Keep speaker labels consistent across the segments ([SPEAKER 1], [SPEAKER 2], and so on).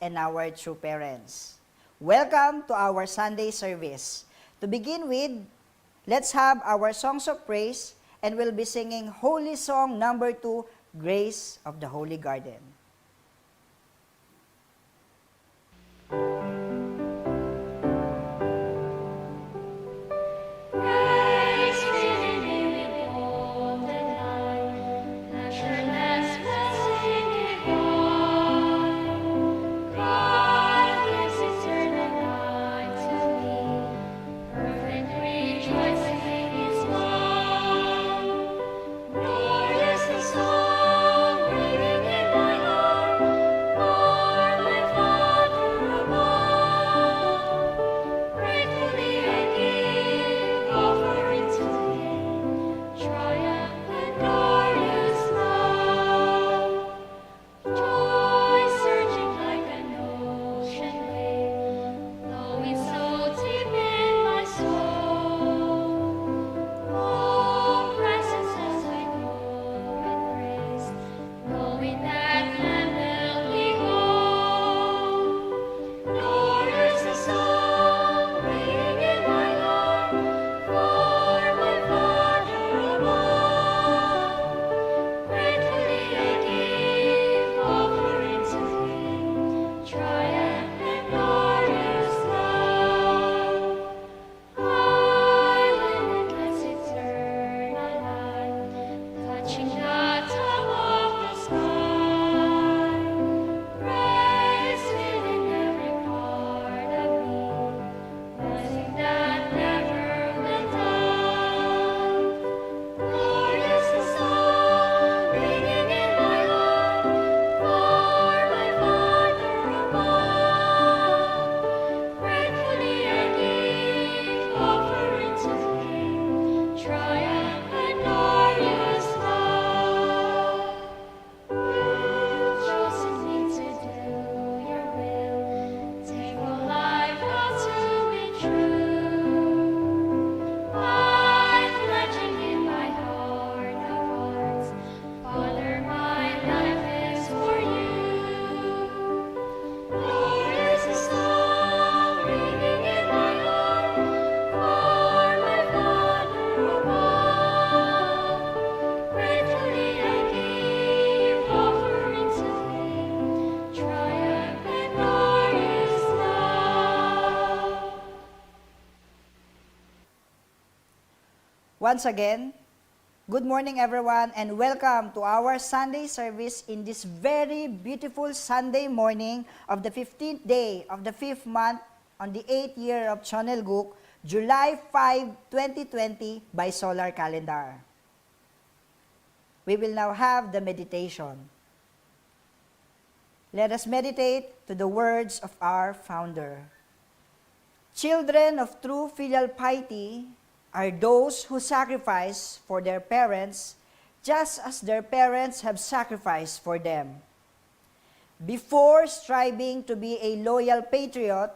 [SPEAKER 1] and our true parents. Welcome to our Sunday service. To begin with, let's have our songs of praise, and we'll be singing Holy Song number 2, Grace of the Holy Garden. Once again, good morning everyone, and welcome to our Sunday service in this very beautiful Sunday morning of the 15th day of the 5th month on the 8th year of Chonelguk, July 5, 2020 by solar calendar. We will now have the meditation. Let us meditate to the words of our founder. Children of true filial piety are those who sacrifice for their parents just as their parents have sacrificed for them. Before striving to be a loyal patriot,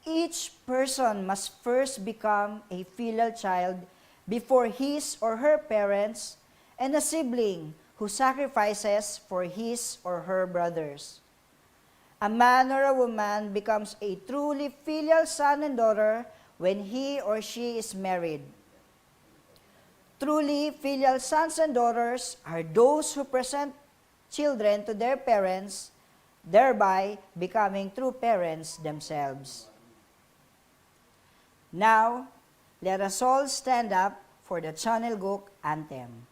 [SPEAKER 1] each person must first become a filial child before his or her parents and a sibling who sacrifices for his or her brothers. A man or a woman becomes a truly filial son and daughter when he or she is married. Truly, filial sons and daughters are those who present children to their parents, thereby becoming true parents themselves. Now, let us all stand up for the Chonelguk anthem.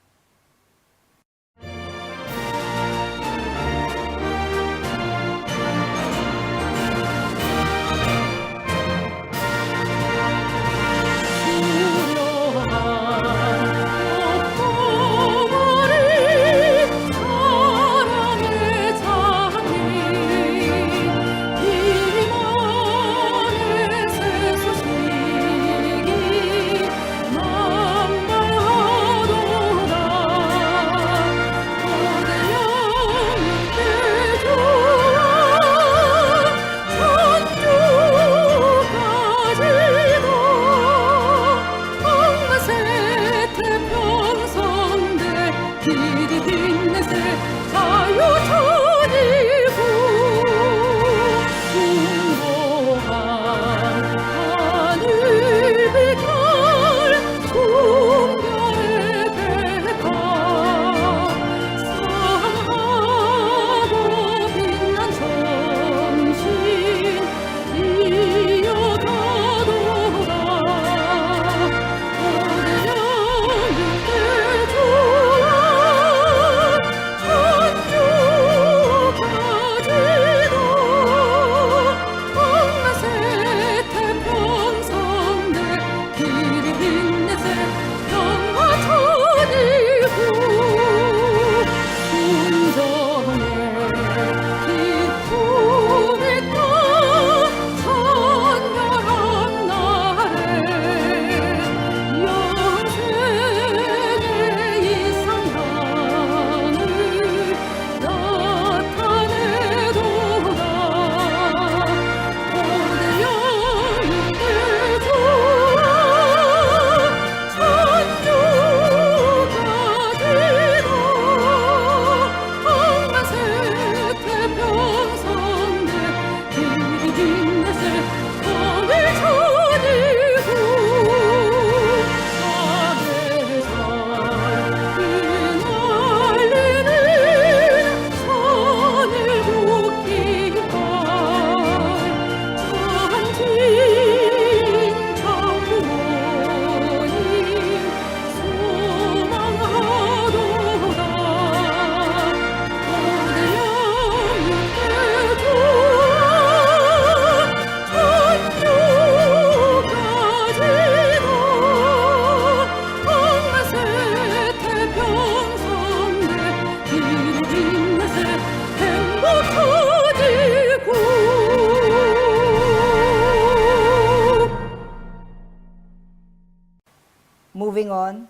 [SPEAKER 1] moving on,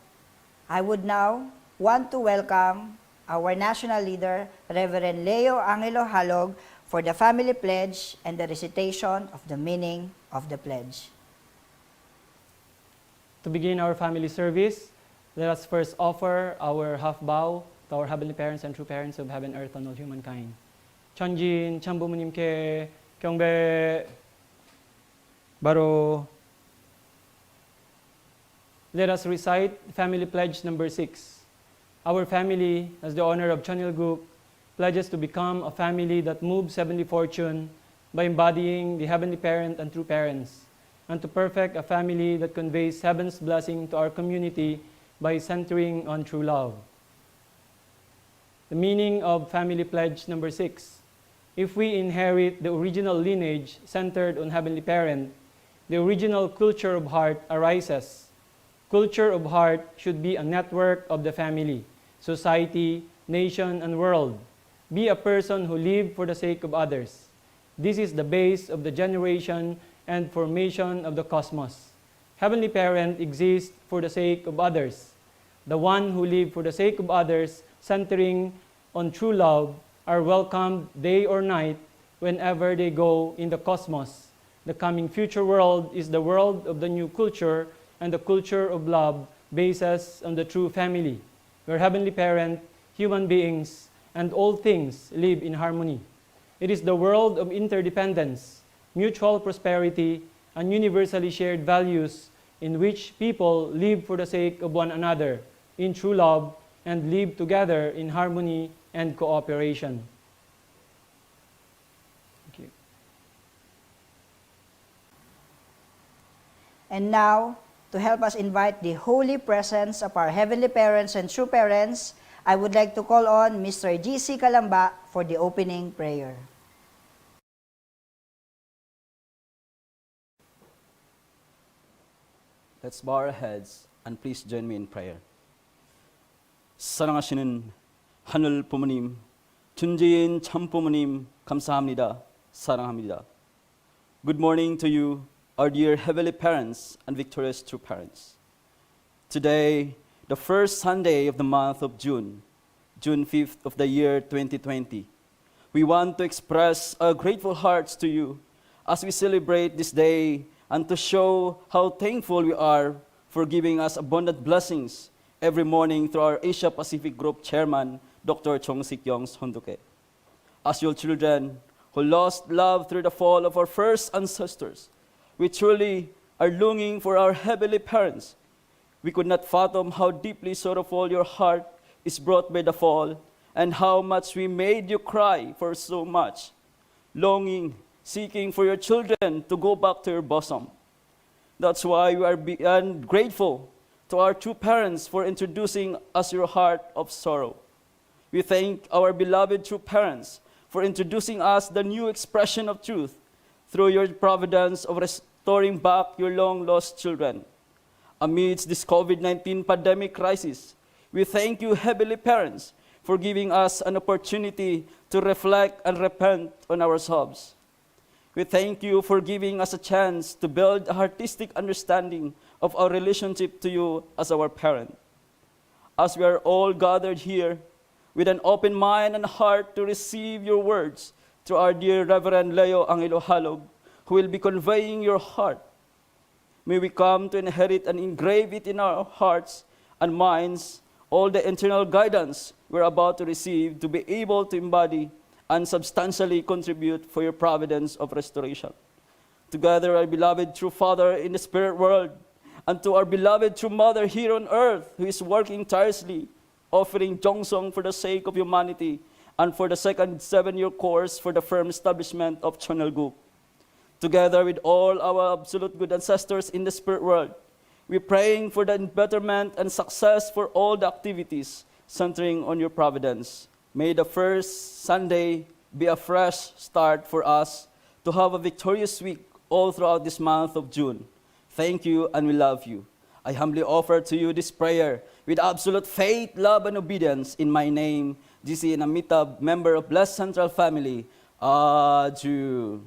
[SPEAKER 1] I would now want to welcome our national leader, Reverend Leo Angelo Halog, for the family pledge and the recitation of the meaning of the pledge.
[SPEAKER 2] To begin our family service, let us first offer our half bow to our heavenly parents and true parents of heaven, earth, and all humankind. 천진 참부모님께 경배. 바로. Let us recite family pledge number 6. Our family, as the honor of Channel Group, pledges to become a family that moves heavenly fortune by embodying the heavenly parent and true parents, and to perfect a family that conveys heaven's blessing to our community by centering on true love. The meaning of family pledge number 6. If we inherit the original lineage centered on heavenly parent, the original culture of heart arises. Culture of heart should be a network of the family, society, nation, and world. Be a person who lives for the sake of others. This is the base of the generation and formation of the cosmos. Heavenly Parent exists for the sake of others. The one who live for the sake of others, centering on true love, are welcomed day or night whenever they go in the cosmos. The coming future world is the world of the new culture, and the culture of love bases on the true family, where Heavenly Parent, human beings, and all things live in harmony. It is the world of interdependence, mutual prosperity, and universally shared values in which people live for the sake of one another in true love and live together in harmony and cooperation. Thank you.
[SPEAKER 1] And now, to help us invite the holy presence of our heavenly parents and true parents, I would like to call on Mr. G.C. Calamba for the opening prayer.
[SPEAKER 3] Let's bow our heads and please join me in prayer. 사랑하시는 하늘 부모님, 존재인 참 부모님, 감사합니다. 사랑합니다. Good morning to you, our dear heavenly parents and victorious true parents. Today, the first Sunday of the month of June 5th of the year 2020, we want to express our grateful hearts to you as we celebrate this day and to show how thankful we are for giving us abundant blessings every morning through our Asia Pacific Group Chairman, Dr. Chong Sik-yong Honduke. As your children who lost love through the fall of our first ancestors, we truly are longing for our heavenly parents. We could not fathom how deeply sorrowful your heart is brought by the fall, and how much we made you cry for so much, longing, seeking for your children to go back to your bosom. That's why we are beyond grateful to our true parents for introducing us your heart of sorrow. We thank our beloved true parents for introducing us the new expression of truth through your providence of restoring back your long-lost children. Amidst this COVID-19 pandemic crisis, we thank you, heavenly parents, for giving us an opportunity to reflect and repent on ourselves. We thank you for giving us a chance to build a artistic understanding of our relationship to you as our parent. As we are all gathered here with an open mind and heart to receive your words through our dear Reverend Leo Angelo Halog, who will be conveying your heart, may we come to inherit and engrave it in our hearts and minds all the internal guidance we're about to receive to be able to embody and substantially contribute for your providence of restoration. Together, our beloved true Father in the spirit world, and to our beloved true Mother here on earth, who is working tirelessly, offering Jongsong for the sake of humanity, and for the second 7-year course for the firm establishment of Chonelgu. Together with all our absolute good ancestors in the spirit world, we're praying for the betterment and success for all the activities centering on your providence. May the first Sunday be a fresh start for us to have a victorious week all throughout this month of June. Thank you, and we love you. I humbly offer to you this prayer with absolute faith, love, and obedience in my name, GC Amitabh, member of Blessed Central Family. Aju.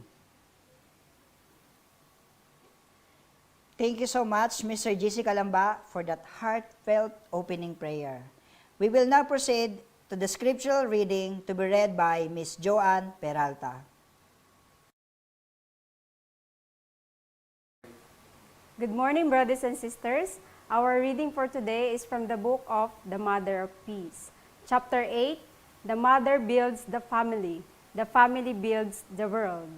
[SPEAKER 1] Thank you so much, Mr. JC Calamba, for that heartfelt opening prayer. We will now proceed to the scriptural reading to be read by Ms. Joanne Peralta.
[SPEAKER 4] Good morning, brothers and sisters. Our reading for today is from the book of the Mother of Peace. Chapter 8, The Mother Builds the Family Builds the World.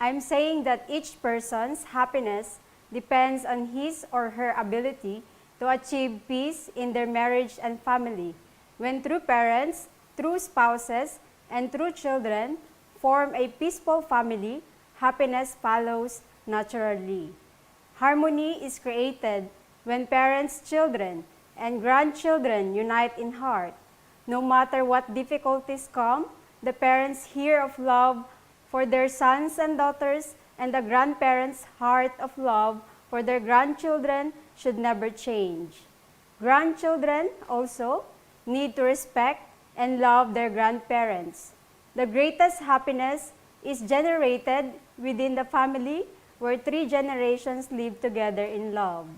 [SPEAKER 4] I'm saying that each person's happiness depends on his or her ability to achieve peace in their marriage and family. When true parents, true spouses, and true children form a peaceful family, happiness follows naturally. Harmony is created when parents, children, and grandchildren unite in heart. No matter what difficulties come, the parents hear of love for their sons and daughters, and the grandparents' heart of love for their grandchildren should never change. Grandchildren also need to respect and love their grandparents. The greatest happiness is generated within the family where 3 generations live together in love.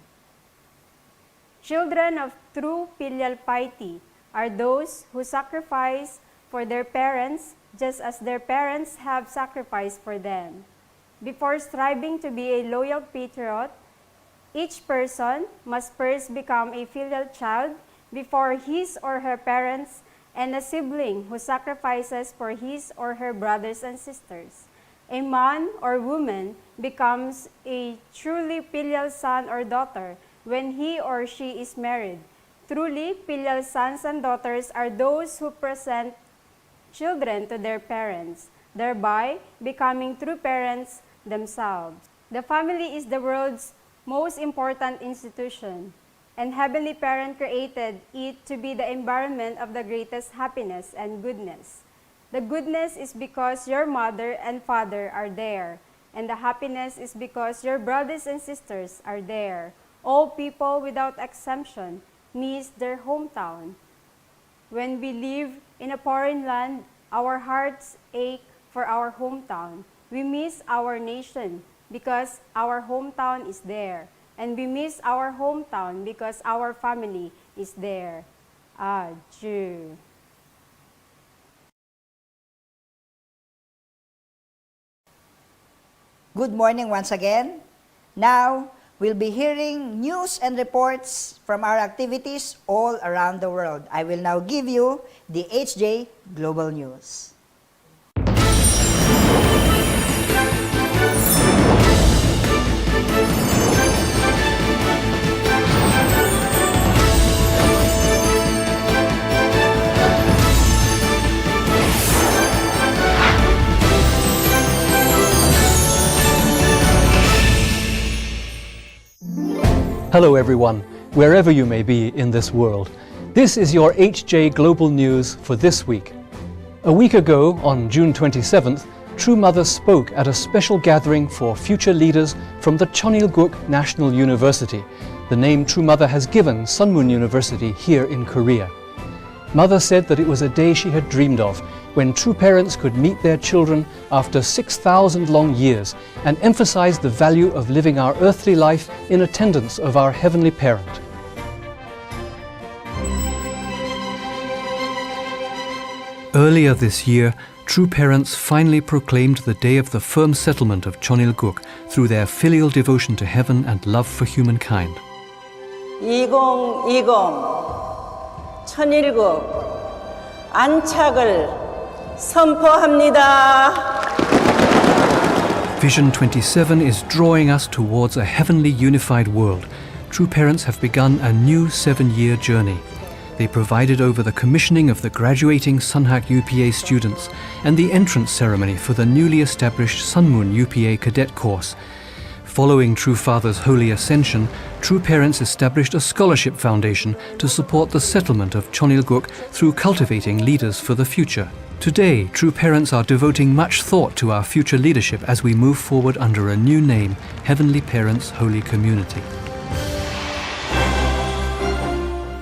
[SPEAKER 4] Children of true filial piety are those who sacrifice for their parents just as their parents have sacrificed for them. Before striving to be a loyal patriot, each person must first become a filial child before his or her parents and a sibling who sacrifices for his or her brothers and sisters. A man or woman becomes a truly filial son or daughter when he or she is married. Truly, filial sons and daughters are those who present children to their parents, thereby becoming true parents themselves. The family is the world's most important institution, and Heavenly Parent created it to be the environment of the greatest happiness and goodness. The goodness is because your mother and father are there, and the happiness is because your brothers and sisters are there. All people without exemption miss their hometown. When we live in a foreign land, our hearts ache for our hometown. We miss our nation because our hometown is there. And we miss our hometown because our family is there. Adieu.
[SPEAKER 1] Good morning once again. Now, we'll be hearing news and reports from our activities all around the world. I will now give you the HJ Global News.
[SPEAKER 5] Hello everyone, wherever you may be in this world. This is your HJ Global News for this week. A week ago, on June 27th, True Mother spoke at a special gathering for future leaders from the Cheonilguk National University, the name True Mother has given Sunmun University here in Korea. Mother said that it was a day she had dreamed of, when true parents could meet their children after 6,000 long years, and emphasized the value of living our earthly life in attendance of our Heavenly Parent. Earlier this year, true parents finally proclaimed the day of the firm settlement of Cheonilguk through their filial devotion to heaven and love for humankind.
[SPEAKER 6] 2020 천일국 안착을 선포합니다.
[SPEAKER 5] Vision 27 is drawing us towards a heavenly unified world. True parents have begun a new 7-year journey. They provided over the commissioning of the graduating Sunhak UPA students and the entrance ceremony for the newly established Sunmun UPA cadet course. Following True Father's Holy Ascension, True Parents established a scholarship foundation to support the settlement of Cheonilguk through cultivating leaders for the future. Today, True Parents are devoting much thought to our future leadership as we move forward under a new name, Heavenly Parents Holy Community.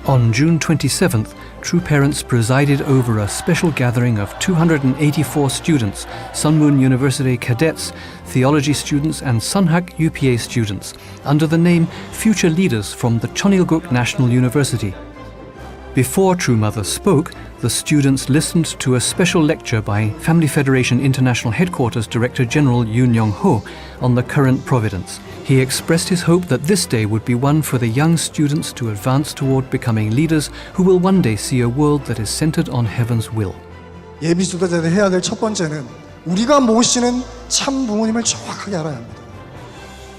[SPEAKER 5] On June 27th, True Parents presided over a special gathering of 284 students, Sun Moon University cadets, theology students and Sunhak UPA students, under the name Future Leaders from the Chonilguk National University. Before True Mother spoke, the students listened to a special lecture by Family Federation International Headquarters Director General Yoon Young-ho on the current providence. He expressed his hope that this day would be one for the young students to advance toward becoming leaders who will one day see a world that is centered on heaven's will.
[SPEAKER 6] 예비 지도자들이 해야 될 첫 번째는 우리가 모시는 참 부모님을 정확하게 알아야 합니다.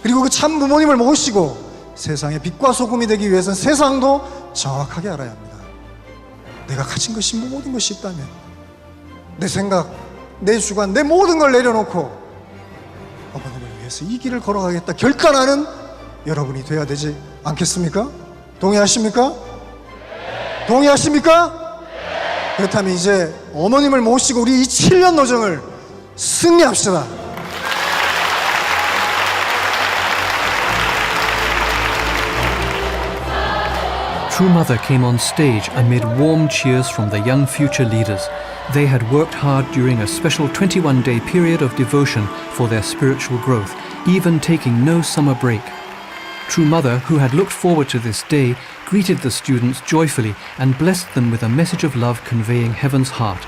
[SPEAKER 6] 그리고 그 참 부모님을 모시고 세상의 빛과 소금이 되기 위해서는 세상도 정확하게 알아야 합니다. 내가 가진 것이 모든 것이 있다면 내 생각, 내 주관, 내 모든 걸 내려놓고 어머님을 위해서 이 길을 걸어가겠다 결단하는 여러분이 돼야 되지 않겠습니까? 동의하십니까? 동의하십니까? 그렇다면 이제 어머님을 모시고 우리 이 7년 노정을 승리합시다.
[SPEAKER 5] True Mother came on stage amid warm cheers from the young future leaders. They had worked hard during a special 21-day period of devotion for their spiritual growth, even taking no summer break. True Mother, who had looked forward to this day, greeted the students joyfully and blessed them with a message of love conveying heaven's heart.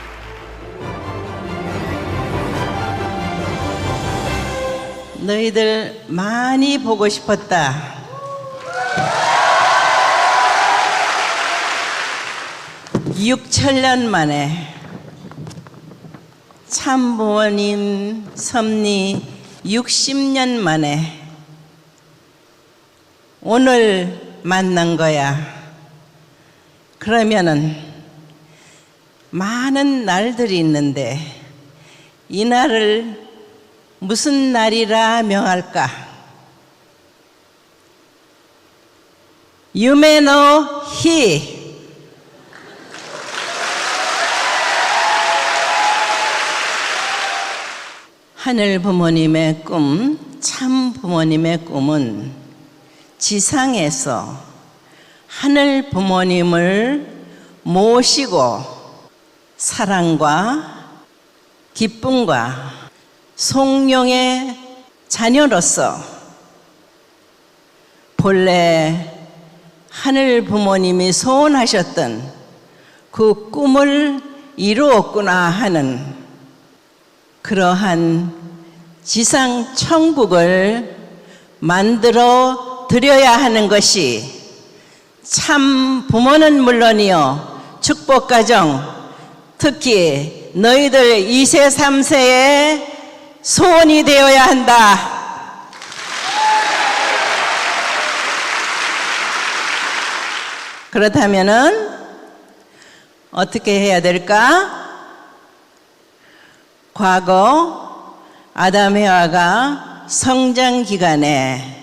[SPEAKER 7] 너희들 많이 보고 싶었다. 6천년 만에 참부모님 섭리 60년 만에 오늘 만난 거야. 그러면은 많은 날들이 있는데 이 날을 무슨 날이라 명할까? 유메노 히 하늘 부모님의 꿈, 참 부모님의 꿈은 지상에서 하늘 부모님을 모시고 사랑과 기쁨과 성령의 자녀로서 본래 하늘 부모님이 소원하셨던 그 꿈을 이루었구나 하는 그러한 지상 천국을 만들어 드려야 하는 것이 참 부모는 물론이요 축복가정 특히 너희들 2세 3세의 소원이 되어야 한다. 그렇다면은 어떻게 해야 될까? 과거 아담 해와가 성장 기간에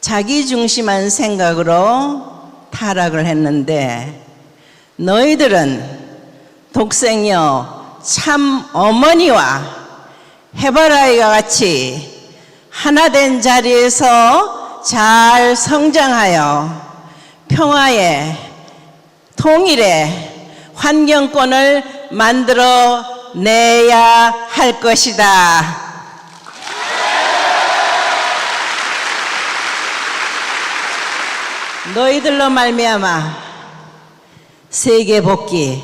[SPEAKER 7] 자기중심한 생각으로 타락을 했는데 너희들은 독생녀 참 어머니와 해바라기가 같이 하나된 자리에서 잘 성장하여 평화의 통일의 환경권을 만들어 내야 할 것이다. 너희들로 말미암아 세계 복귀,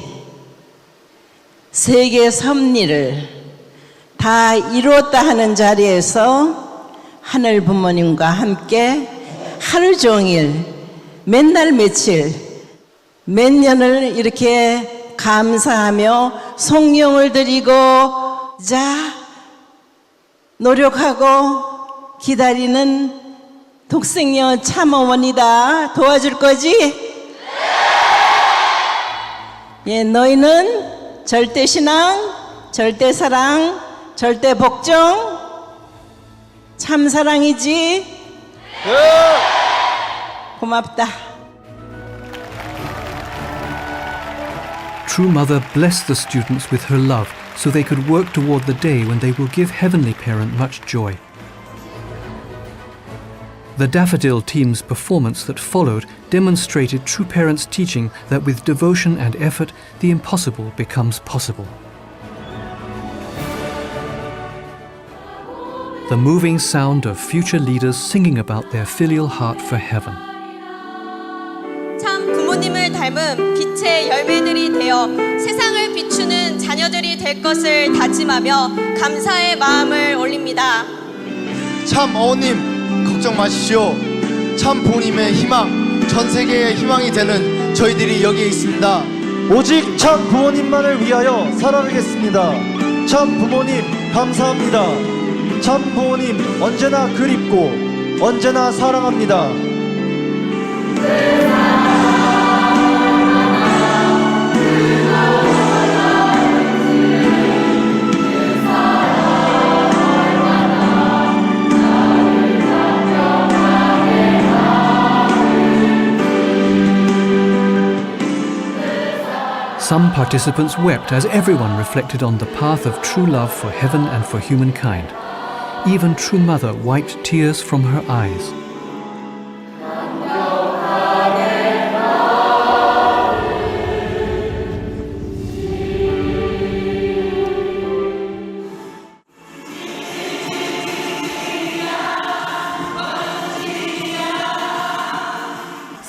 [SPEAKER 7] 세계 섭리를 다 이루었다 하는 자리에서 하늘 부모님과 함께 하루 종일 맨날 며칠 몇 년을 이렇게 감사하며 성령을 드리고 자 노력하고 기다리는 독생녀 참어머니다. 도와줄 거지? 예, 너희는 절대 신앙, 절대 사랑, 절대 복종, 참 사랑이지? 고맙다.
[SPEAKER 5] True Mother blessed the students with her love so they could work toward the day when they will give Heavenly Parent much joy. The Daffodil team's performance that followed demonstrated True Parents' teaching that with devotion and effort, the impossible becomes possible. The moving sound of future leaders singing about their filial heart for heaven.
[SPEAKER 8] 참 부모님을 닮은 빛의 열매들이 되어 세상을 비추는 자녀들이 될 것을 다짐하며 감사의 마음을 올립니다.
[SPEAKER 9] 참 어머님 걱정 마십시오. 참 부모님의 희망, 전 세계의 희망이 되는 저희들이 여기에 있습니다. 오직 참 부모님만을 위하여 살아가겠습니다. 참 부모님 감사합니다. 참 부모님 언제나 그립고 언제나 사랑합니다.
[SPEAKER 5] Some participants wept as everyone reflected on the path of true love for heaven and for humankind. Even True Mother wiped tears from her eyes.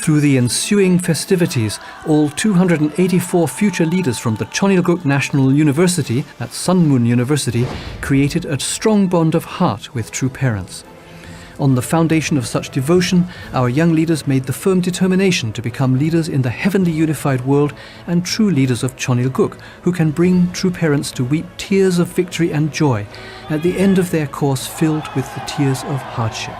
[SPEAKER 5] Through the ensuing festivities, all 284 future leaders from the Chonilguk National University, that's Sunmoon University, created a strong bond of heart with True Parents. On the foundation of such devotion, our young leaders made the firm determination to become leaders in the heavenly unified world and true leaders of Chonilguk, who can bring True Parents to weep tears of victory and joy at the end of their course filled with the tears of hardship.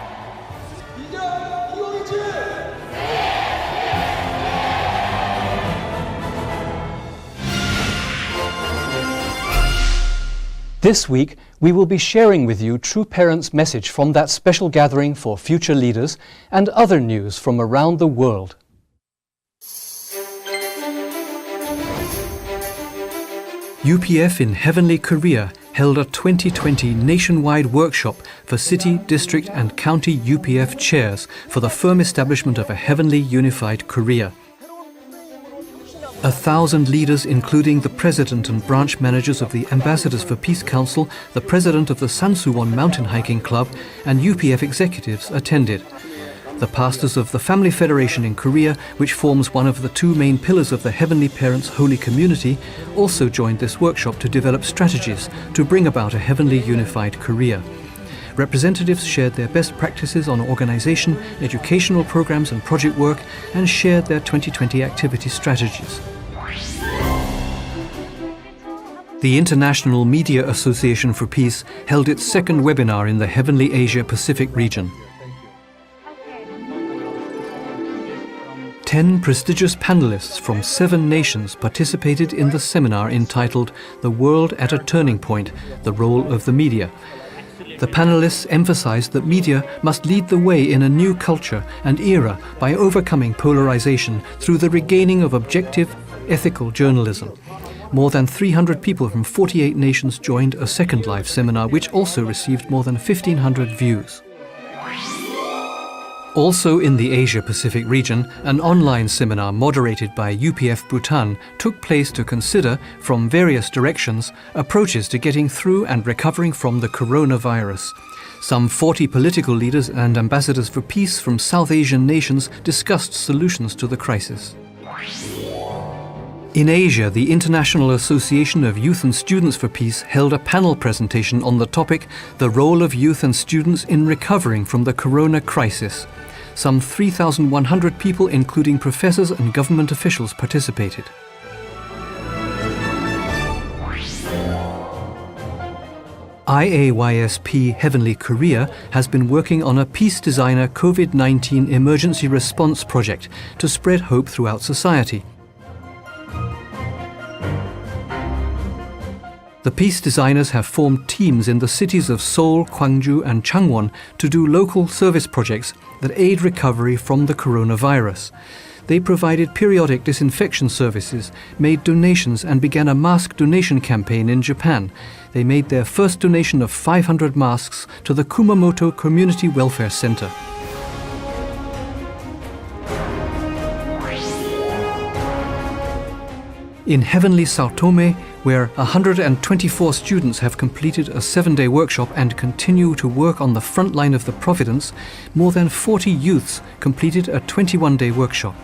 [SPEAKER 5] This week, we will be sharing with you True Parents' message from that special gathering for future leaders and other news from around the world. UPF in Heavenly Korea held a 2020 nationwide workshop for city, district and county UPF chairs for the firm establishment of a heavenly unified Korea. 1,000 leaders, including the president and branch managers of the Ambassadors for Peace Council, the president of the Sansuwon Mountain Hiking Club, and UPF executives attended. The pastors of the Family Federation in Korea, which forms one of the two main pillars of the Heavenly Parents Holy Community, also joined this workshop to develop strategies to bring about a heavenly unified Korea. Representatives shared their best practices on organization, educational programs and project work, and shared their 2020 activity strategies. The International Media Association for Peace held its second webinar in the Heavenly Asia-Pacific region. 10 prestigious panelists from 7 nations participated in the seminar entitled The World at a Turning Point, The Role of the Media. The panelists emphasized that media must lead the way in a new culture and era by overcoming polarization through the regaining of objective, ethical journalism. More than 300 people from 48 nations joined a second live seminar, which also received more than 1,500 views. Also in the Asia-Pacific region, an online seminar moderated by UPF Bhutan took place to consider, from various directions, approaches to getting through and recovering from the coronavirus. Some 40 political leaders and ambassadors for peace from South Asian nations discussed solutions to the crisis. In Asia, the International Association of Youth and Students for Peace held a panel presentation on the topic, The Role of Youth and Students in Recovering from the Corona Crisis. Some 3,100 people, including professors and government officials, participated. IAYSP Heavenly Korea has been working on a Peace Designer COVID-19 emergency response project to spread hope throughout society. The peace designers have formed teams in the cities of Seoul, Gwangju and Changwon to do local service projects that aid recovery from the coronavirus. They provided periodic disinfection services, made donations and began a mask donation campaign in Japan. They made their first donation of 500 masks to the Kumamoto Community Welfare Center. In heavenly Sao Tome, where 124 students have completed a 7-day workshop and continue to work on the front line of the Providence, more than 40 youths completed a 21-day workshop.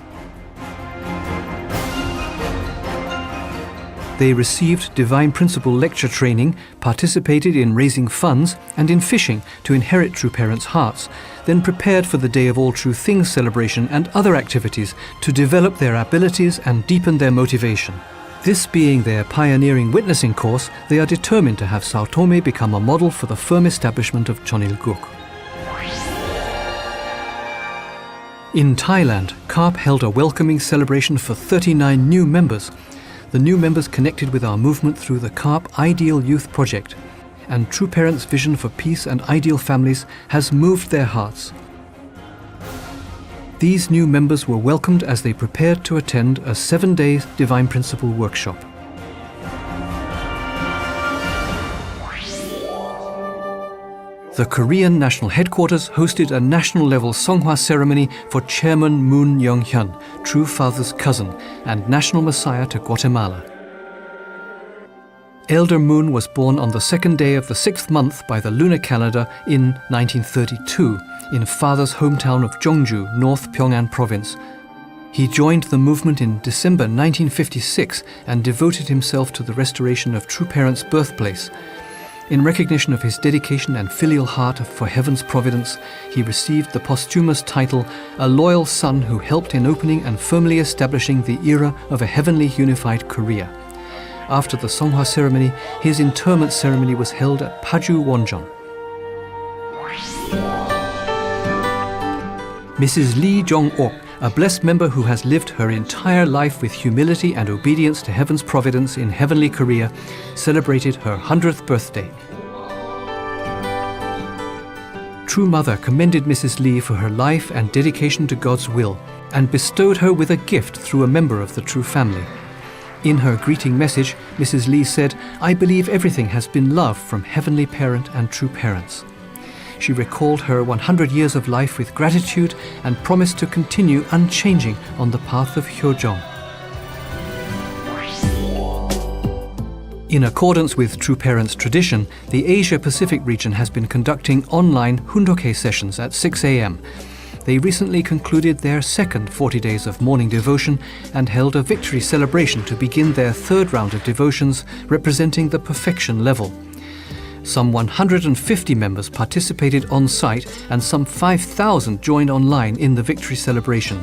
[SPEAKER 5] They received Divine Principle lecture training, participated in raising funds and in fishing to inherit True Parents' hearts, then prepared for the Day of All True Things celebration and other activities to develop their abilities and deepen their motivation. This being their pioneering witnessing course, they are determined to have Sao Tome become a model for the firm establishment of Chonilguk. In Thailand, CARP held a welcoming celebration for 39 new members. The new members connected with our movement through the CARP Ideal Youth Project, and True Parents' vision for peace and ideal families has moved their hearts. These new members were welcomed as they prepared to attend a 7-day Divine Principle workshop. The Korean National Headquarters hosted a national-level Songhwa ceremony for Chairman Moon Young-hyun, True Father's cousin and National Messiah to Guatemala. Elder Moon was born on the 2nd day of the 6th month by the lunar calendar in 1932 in Father's hometown of Jeongju, North Pyongan Province. He joined the movement in December 1956 and devoted himself to the restoration of True Parents' birthplace. In recognition of his dedication and filial heart for heaven's providence, he received the posthumous title, A Loyal Son Who Helped in Opening and Firmly Establishing the Era of a Heavenly Unified Korea. After the Songhwa ceremony, his interment ceremony was held at Paju Wonjeon. Mrs. Lee Jong-ok, a blessed member who has lived her entire life with humility and obedience to heaven's providence in heavenly Korea, celebrated her 100th birthday. True Mother commended Mrs. Lee for her life and dedication to God's will, and bestowed her with a gift through a member of the True family. In her greeting message, Mrs. Lee said, "I believe everything has been love from Heavenly Parent and True Parents." She recalled her 100 years of life with gratitude and promised to continue unchanging on the path of Hyojong. In accordance with True Parents' tradition, the Asia-Pacific region has been conducting online Hoondoke sessions at 6 a.m. They recently concluded their second 40 days of morning devotion and held a victory celebration to begin their third round of devotions, representing the perfection level. Some 150 members participated on site and some 5,000 joined online in the victory celebration.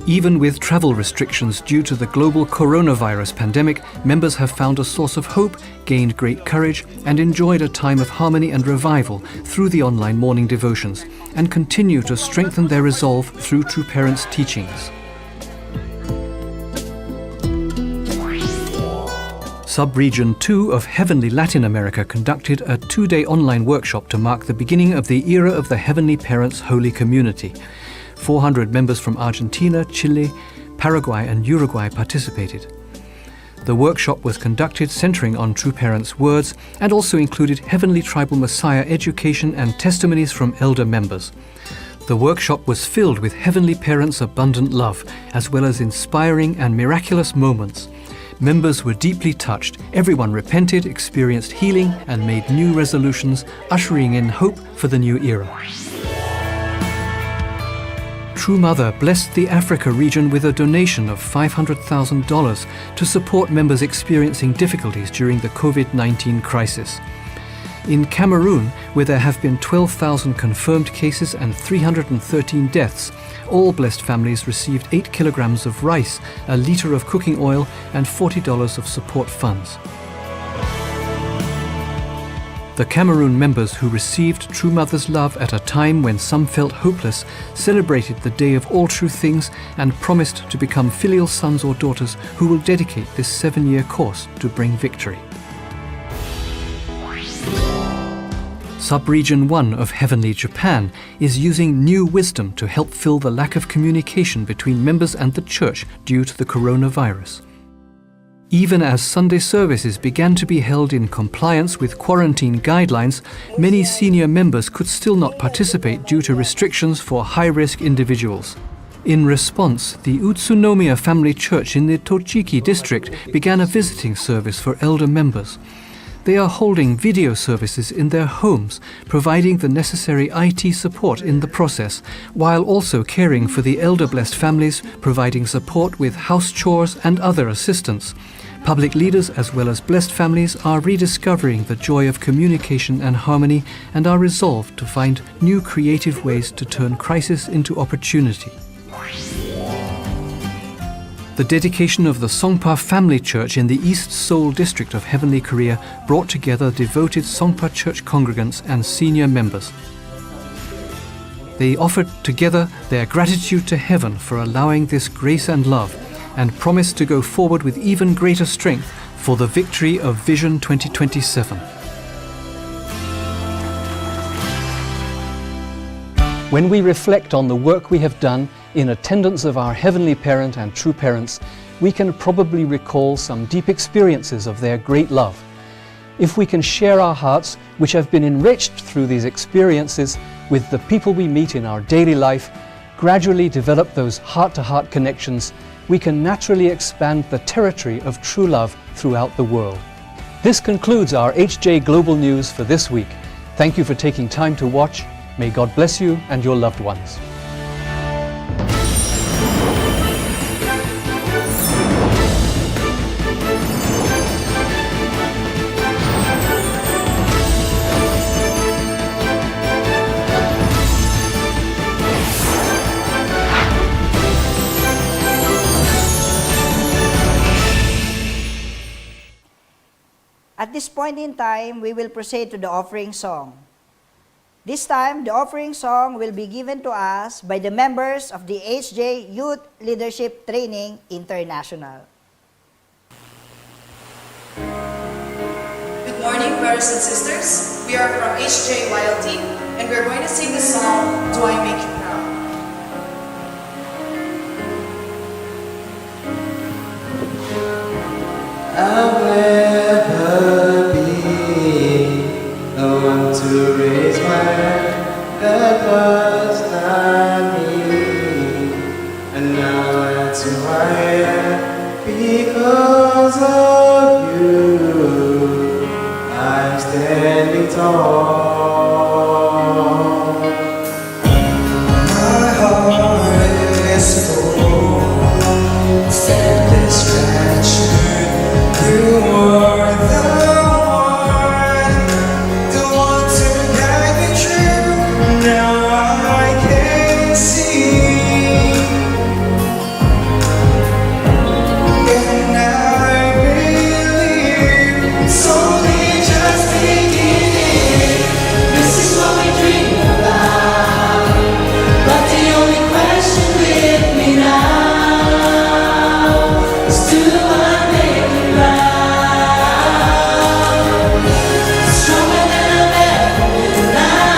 [SPEAKER 5] Even with travel restrictions due to the global coronavirus pandemic, members have found a source of hope, gained great courage, and enjoyed a time of harmony and revival through the online morning devotions, and continue to strengthen their resolve through True Parents' teachings. Sub-Region 2 of Heavenly Latin America conducted a 2-day online workshop to mark the beginning of the era of the Heavenly Parents' Holy Community. 400 members from Argentina, Chile, Paraguay and Uruguay participated. The workshop was conducted centering on True Parents' words and also included Heavenly Tribal Messiah education and testimonies from elder members. The workshop was filled with Heavenly Parents' abundant love, as well as inspiring and miraculous moments. Members were deeply touched, everyone repented, experienced healing, and made new resolutions, ushering in hope for the new era. True Mother blessed the Africa region with a donation of $500,000 to support members experiencing difficulties during the COVID-19 crisis. In Cameroon, where there have been 12,000 confirmed cases and 313 deaths, all blessed families received 8 kilograms of rice, a liter of cooking oil, and $40 of support funds. The Cameroon members who received True Mother's love at a time when some felt hopeless celebrated the Day of All True Things and promised to become filial sons or daughters who will dedicate this 7-year course to bring victory. Sub-Region 1 of Heavenly Japan is using new wisdom to help fill the lack of communication between members and the Church due to the coronavirus. Even as Sunday services began to be held in compliance with quarantine guidelines, many senior members could still not participate due to restrictions for high-risk individuals. In response, the Utsunomiya Family Church in the Tochigi district began a visiting service for elder members. They are holding video services in their homes, providing the necessary IT support in the process, while also caring for the elder-blessed families, providing support with house chores and other assistance. Public leaders as well as blessed families are rediscovering the joy of communication and harmony and are resolved to find new creative ways to turn crisis into opportunity. The dedication of the Songpa Family Church in the East Seoul district of Heavenly Korea brought together devoted Songpa Church congregants and senior members. They offered together their gratitude to heaven for allowing this grace and love, and promised to go forward with even greater strength for the victory of Vision 2027.
[SPEAKER 10] When we reflect on the work we have done in attendance of our Heavenly Parent and true parents, we can probably recall some deep experiences of their great love. If we can share our hearts, which have been enriched through these experiences, with the people we meet in our daily life, gradually develop those heart-to-heart connections, we can naturally expand the territory of true love throughout the world. This concludes our HJ Global News for this week. Thank you for taking time to watch. May God bless you and your loved ones.
[SPEAKER 1] At this point in time, we will proceed to the offering song. This time, the offering song will be given to us by the members of the HJ Youth Leadership Training International.
[SPEAKER 11] Good morning, brothers and sisters. We are from HJYLT, and we're going to sing the song, Do I Make You Proud?
[SPEAKER 9] I'll never be the one to raise my hand. That was not me, and now that's who I am. Because of you, I'm standing tall. My heart is full of endless gratitude. You are the one to guide me true. Now I can see, and I believe it's only just beginning. This is what we dream about, but the only question with me now is, do I make you proud? Stronger than I've ever been now,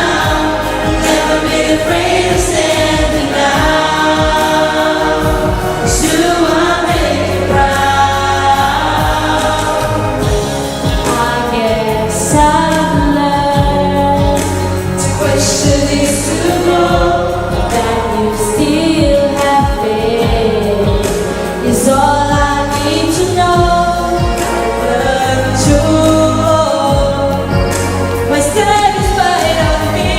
[SPEAKER 9] never been afraid of standing out. Do I make you proud? I guess I've learned to question is to know that you still have faith is all I need to know. The truth, my stand is right of me,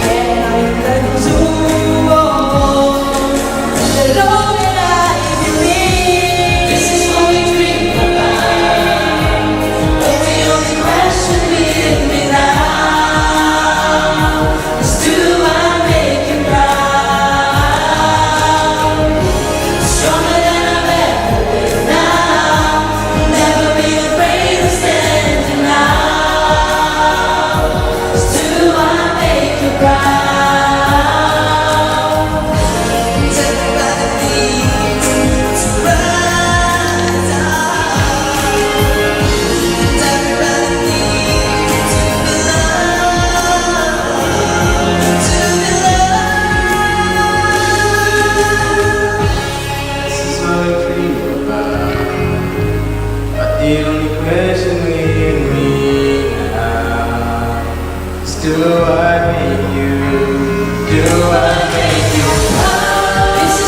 [SPEAKER 9] and I learn to walk alone, and I believe this is what we dream about. But the only question with me now is, do I make you proud? Stronger than I've ever been now, never been afraid of standing out. Do I make you proud? Everybody needs to rise up. Everybody needs to belong, to belong. This is what I dream about, but the only question in me now is, do I make you? Do I make you proud? This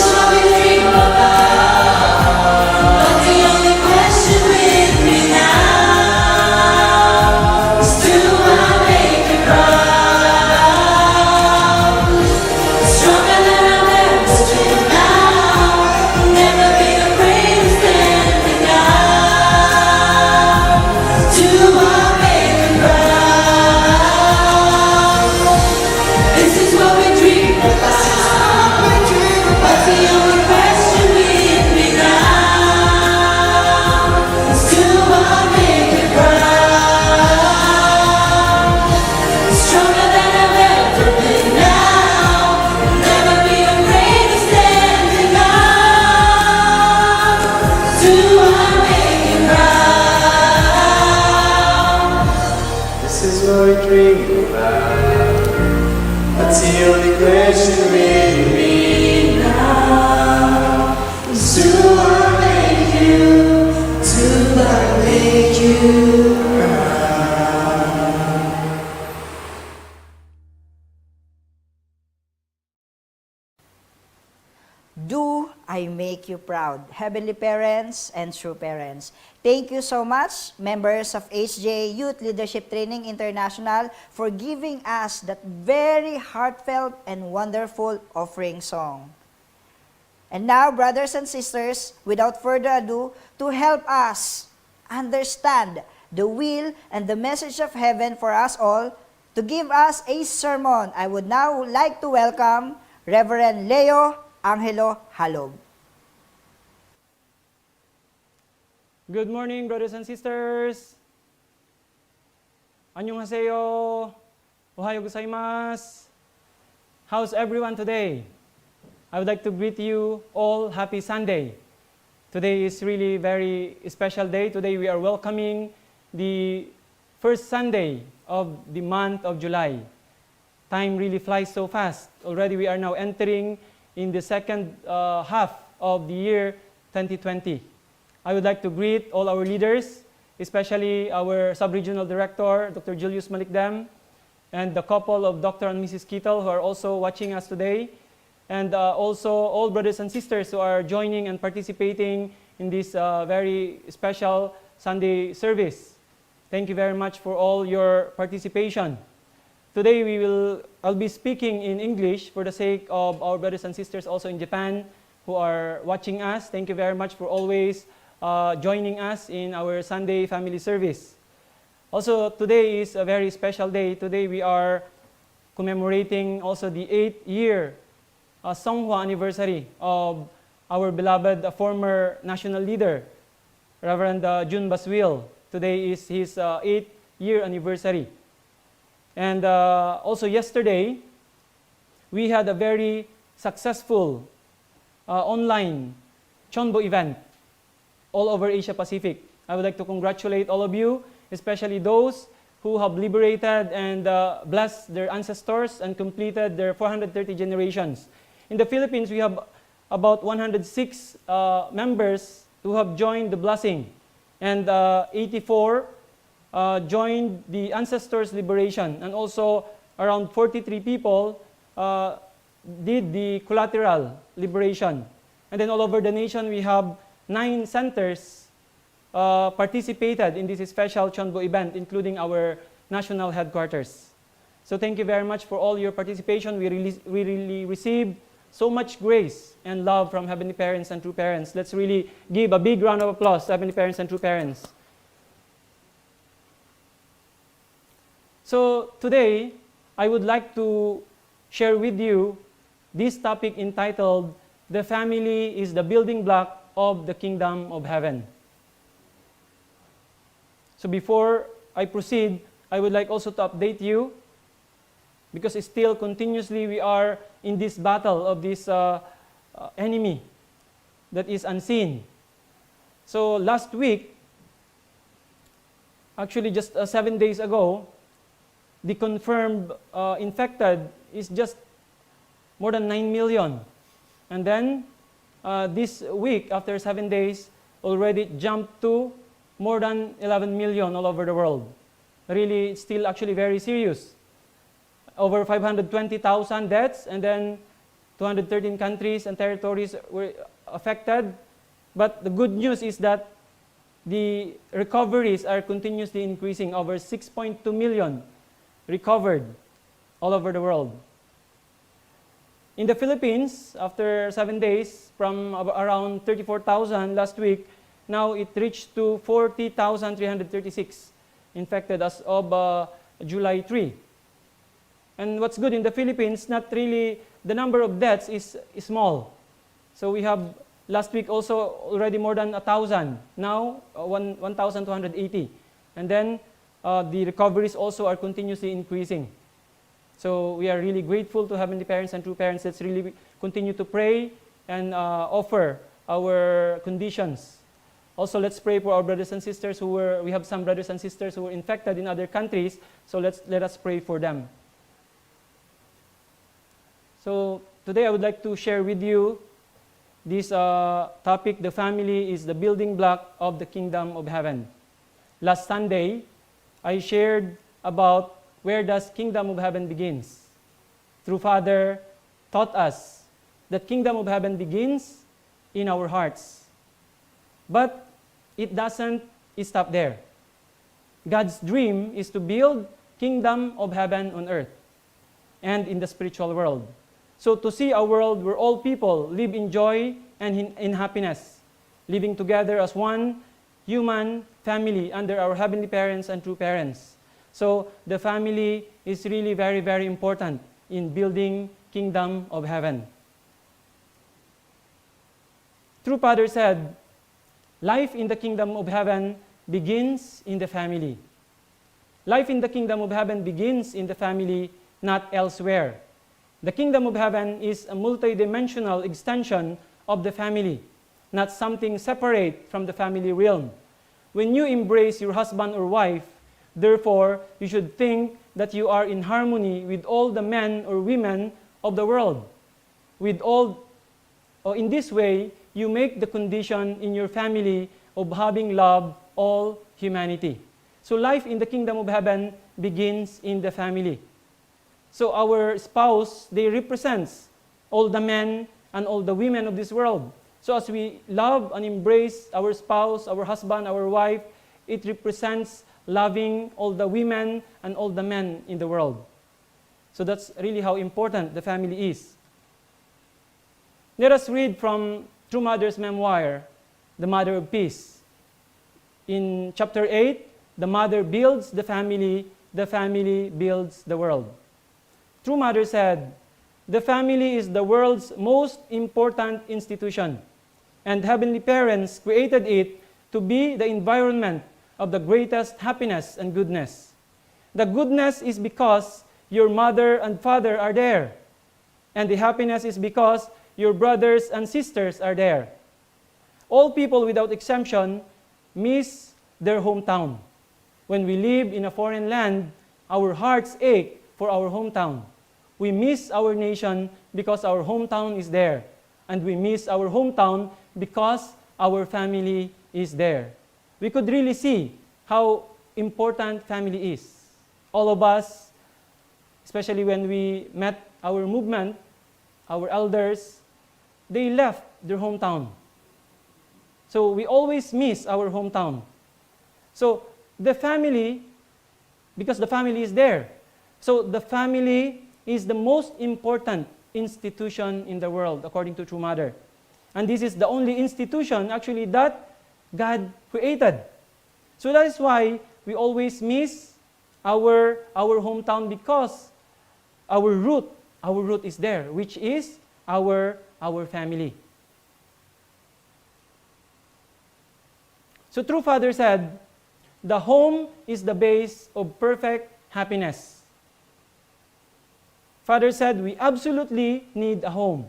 [SPEAKER 9] bring you back. Until the question with me now is, do I make you? Do I make you proud?
[SPEAKER 1] Do I make you proud, Heavenly Parents and True Parents? Thank you so much, members of HJ Youth Leadership Training International, for giving us that very heartfelt and wonderful offering song. And now, brothers and sisters, without further ado, to help us understand the will and the message of heaven for us all, to give us a sermon, I would now like to welcome Reverend Leo Angelo Halog.
[SPEAKER 2] Good morning, brothers and sisters. Annyeonghaseyo. Ohayo gozaimasu. How's everyone today? I would like to greet you all happy Sunday. Today is really very special day. Today we are welcoming the first Sunday of the month of July. Time really flies so fast. Already we are now entering in the second half of the year 2020. I would like to greet all our leaders, especially our Sub-Regional Director, Dr. Julius Malikdam, and the couple of Dr. and Mrs. Kittle who are also watching us today, and also all brothers and sisters who are joining and participating in this very special Sunday service. Thank you very much for all your participation. Today I'll be speaking in English for the sake of our brothers and sisters also in Japan who are watching us. Thank you very much for always joining us in our Sunday family service. Also, today is a very special day. Today we are commemorating also the 8th year Songhwa anniversary of our beloved former national leader, Reverend Jun Baswil. Today is his 8th year anniversary. And also yesterday, we had a very successful online Chonbo event all over Asia Pacific. I would like to congratulate all of you, especially those who have liberated and blessed their ancestors and completed their 430 generations. In the Philippines, we have about 106 members who have joined the blessing, and 84 joined the ancestors' liberation, and also around 43 people did the collateral liberation. And then all over the nation, we have 9 centers participated in this special Chonbo event, including our national headquarters. So thank you very much for all your participation. We really received so much grace and love from Heavenly Parents and True Parents. Let's really give a big round of applause to Heavenly Parents and True Parents. So today, I would like to share with you this topic entitled, "The Family is the Building Block of the Kingdom of Heaven." So before I proceed, I would like also to update you, because still continuously we are in this battle of this enemy that is unseen. So last week, actually just 7 days ago, the confirmed infected is just more than 9 million. And then this week, after 7 days, already jumped to more than 11 million all over the world. Really, it's still actually very serious. Over 520,000 deaths, and then 213 countries and territories were affected. But the good news is that the recoveries are continuously increasing. Over 6.2 million recovered all over the world. In the Philippines, after 7 days, from around 34,000 last week, now it reached to 40,336 infected as of July 3. And what's good in the Philippines, not really, the number of deaths is small. So we have last week also already more than 1,000, now 1,280. And then the recoveries also are continuously increasing. So we are really grateful to Heavenly Parents and True Parents. Let's really continue to pray and offer our conditions Also, let's pray for our brothers and sisters we have some brothers and sisters who were infected in other countries, so let us pray for them. So today I would like to share with you this topic, the family is the building block of the kingdom of heaven. Last Sunday, I shared about where does kingdom of heaven begins. True Father taught us that kingdom of heaven begins in our hearts. But it doesn't stop there. God's dream is to build kingdom of heaven on earth and in the spiritual world. So to see a world where all people live in joy and in happiness, living together as one human family under our heavenly parents and true parents. So the family is really very, very important in building kingdom of heaven. True Father said, life in the kingdom of heaven begins in the family. Life in the kingdom of heaven begins in the family, not elsewhere. The kingdom of heaven is a multidimensional extension of the family, not something separate from the family realm. When you embrace your husband or wife, therefore, you should think that you are in harmony with all the men or women of the world. In this way, you make the condition in your family of having loved all humanity. So life in the kingdom of heaven begins in the family. So our spouse, they represents all the men and all the women of this world. So as we love and embrace our spouse, our husband, our wife, it represents loving all the women and all the men in the world. So that's really how important the family is. Let us read from True Mother's memoir, The Mother of Peace. In chapter 8, the mother builds the family builds the world. True Mother said, the family is the world's most important institution, and heavenly parents created it to be the environment of the greatest happiness and goodness. The goodness is because your mother and father are there, and the happiness is because your brothers and sisters are there. All people without exemption miss their hometown. When we live in a foreign land, our hearts ache for our hometown. We miss our nation because our hometown is there. And we miss our hometown because our family is there. We could really see how important family is. All of us, especially when we met our movement, our elders, they left their hometown. So we always miss our hometown. So the family, because the family is there, so the family is the most important institution in the world, according to True Mother. And this is the only institution, actually, that God created. So that is why we always miss our hometown, because our root is there, which is our family. So True Father said, the home is the base of perfect happiness. Father said we absolutely need a home.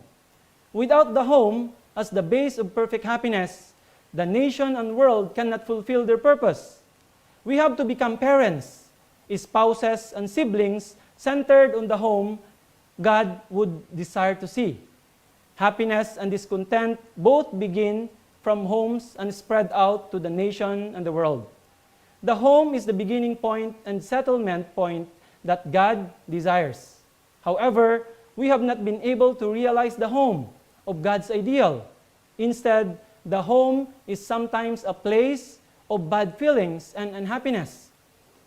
[SPEAKER 2] Without the home as the base of perfect happiness, the nation and world cannot fulfill their purpose. We have to become parents, spouses, and siblings centered on the home God would desire to see. Happiness and discontent both begin from homes and spread out to the nation and the world. The home is the beginning point and settlement point that God desires. However, we have not been able to realize the home of God's ideal. Instead, the home is sometimes a place of bad feelings and unhappiness.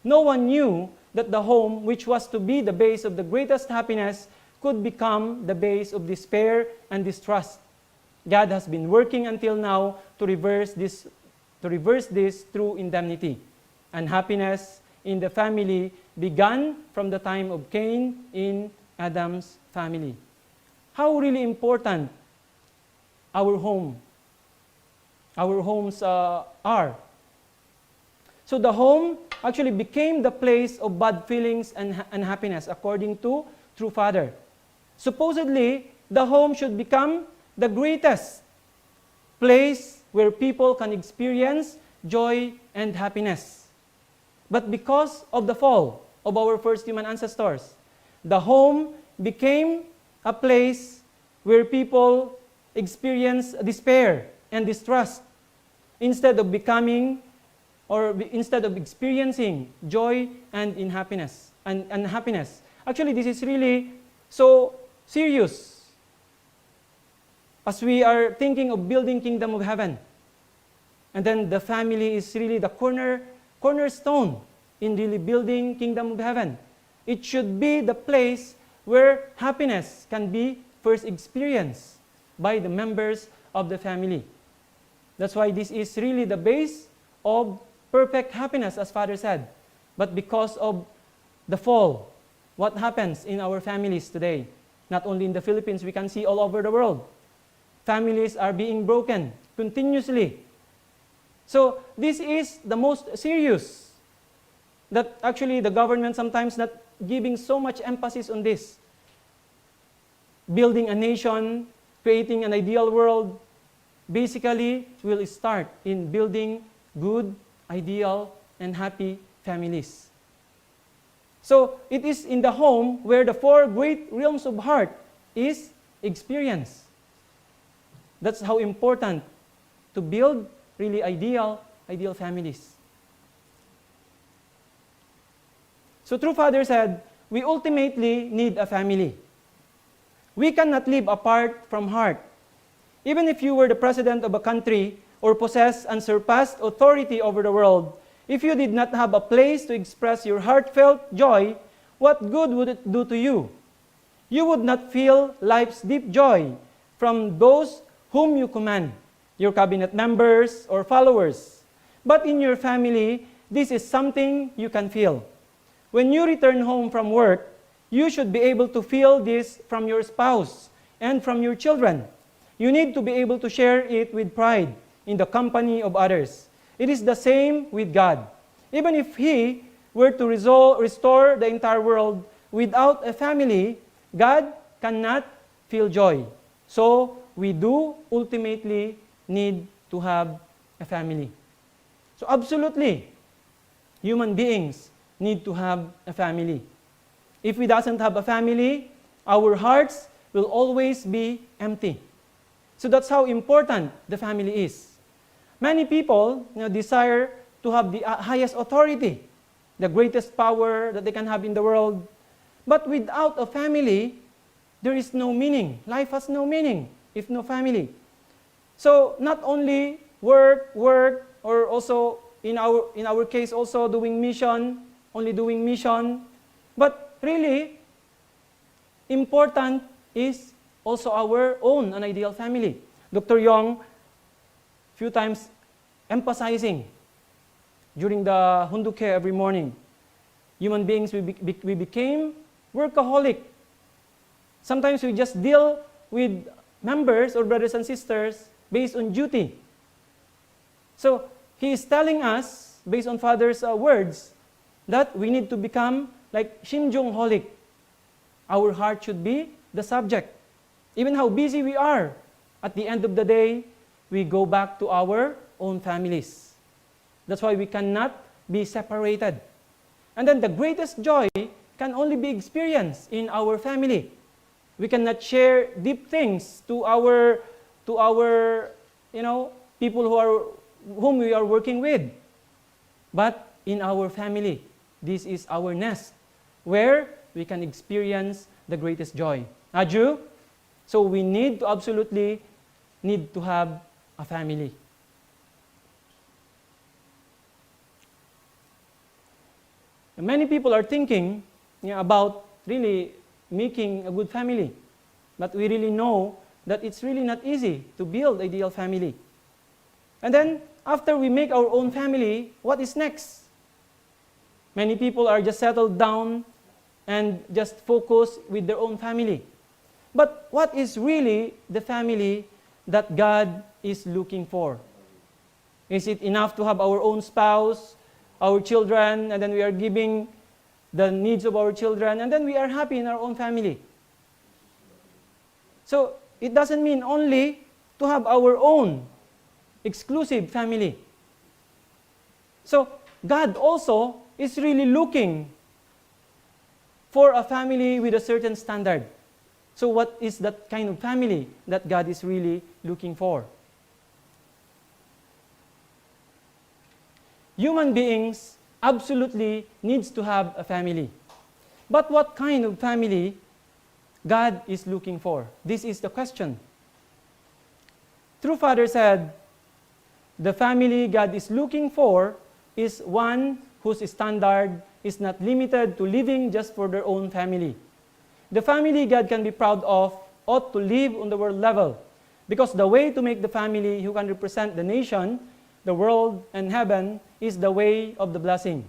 [SPEAKER 2] No one knew that the home, which was to be the base of the greatest happiness, could become the base of despair and distrust. God has been working until now to reverse this through indemnity. And happiness in the family began from the time of Cain in Adam's family. How really important our homes are. So the home actually became the place of bad feelings and unhappiness, according to True Father. Supposedly, the home should become the greatest place where people can experience joy and happiness. But because of the fall of our first human ancestors, the home became a place where people experience despair and distrust instead of experiencing joy and happiness. Actually, this is really so serious as we are thinking of building kingdom of heaven. And then the family is really the cornerstone in really building kingdom of heaven. It should be the place where happiness can be first experienced by the members of the family. That's why this is really the base of perfect happiness, as Father said. But because of the fall, what happens in our families today? Not only in the Philippines, we can see all over the world. Families are being broken continuously. So this is the most serious, that actually the government sometimes not giving so much emphasis on this. Building a nation, creating an ideal world, basically will start in building good, ideal, and happy families. So it is in the home where the four great realms of heart is experienced. That's how important to build really ideal families. So True Father said, we ultimately need a family. We cannot live apart from heart. Even if you were the president of a country or possess unsurpassed authority over the world, if you did not have a place to express your heartfelt joy, what good would it do to you? You would not feel life's deep joy from those whom you command, your cabinet members or followers. But in your family, this is something you can feel. When you return home from work, you should be able to feel this from your spouse and from your children. You need to be able to share it with pride in the company of others. It is the same with God. Even if He were to restore the entire world without a family, God cannot feel joy. So we do ultimately need to have a family. So absolutely, human beings need to have a family. If we doesn't have a family, our hearts will always be empty. So that's how important the family is. Many people desire to have the highest authority, the greatest power that they can have in the world. But without a family, there is no meaning. Life has no meaning if no family. So not only work, or also in our case also doing mission, but really important is also our own an ideal family. Dr. Yong few times emphasizing during the Hunduke every morning, human beings, we became workaholic. Sometimes we just deal with members or brothers and sisters based on duty. So he is telling us, based on Father's words, that we need to become like Shimjong-holic. Our heart should be the subject. Even how busy we are, at the end of the day, we go back to our own families. That's why we cannot be separated. And then the greatest joy can only be experienced in our family. We cannot share deep things to our people whom we are working with. But in our family, this is our nest where we can experience the greatest joy. Aju? So we absolutely need to have a family. And many people are thinking about really making a good family. But we really know that it's really not easy to build an ideal family. And then, after we make our own family, what is next? Many people are just settled down and just focus with their own family. But what is really the family that God is looking for? Is it enough to have our own spouse, our children, and then we are giving the needs of our children, and then we are happy in our own family? So it doesn't mean only to have our own, exclusive family. So God also is really looking for a family with a certain standard. So what is that kind of family that God is really looking for? Human beings absolutely needs to have a family. But what kind of family God is looking for? This is the question. True Father said, the family God is looking for is one whose standard is not limited to living just for their own family. The family God can be proud of ought to live on the world level, because the way to make the family who can represent the nation, the world, and heaven is the way of the blessing.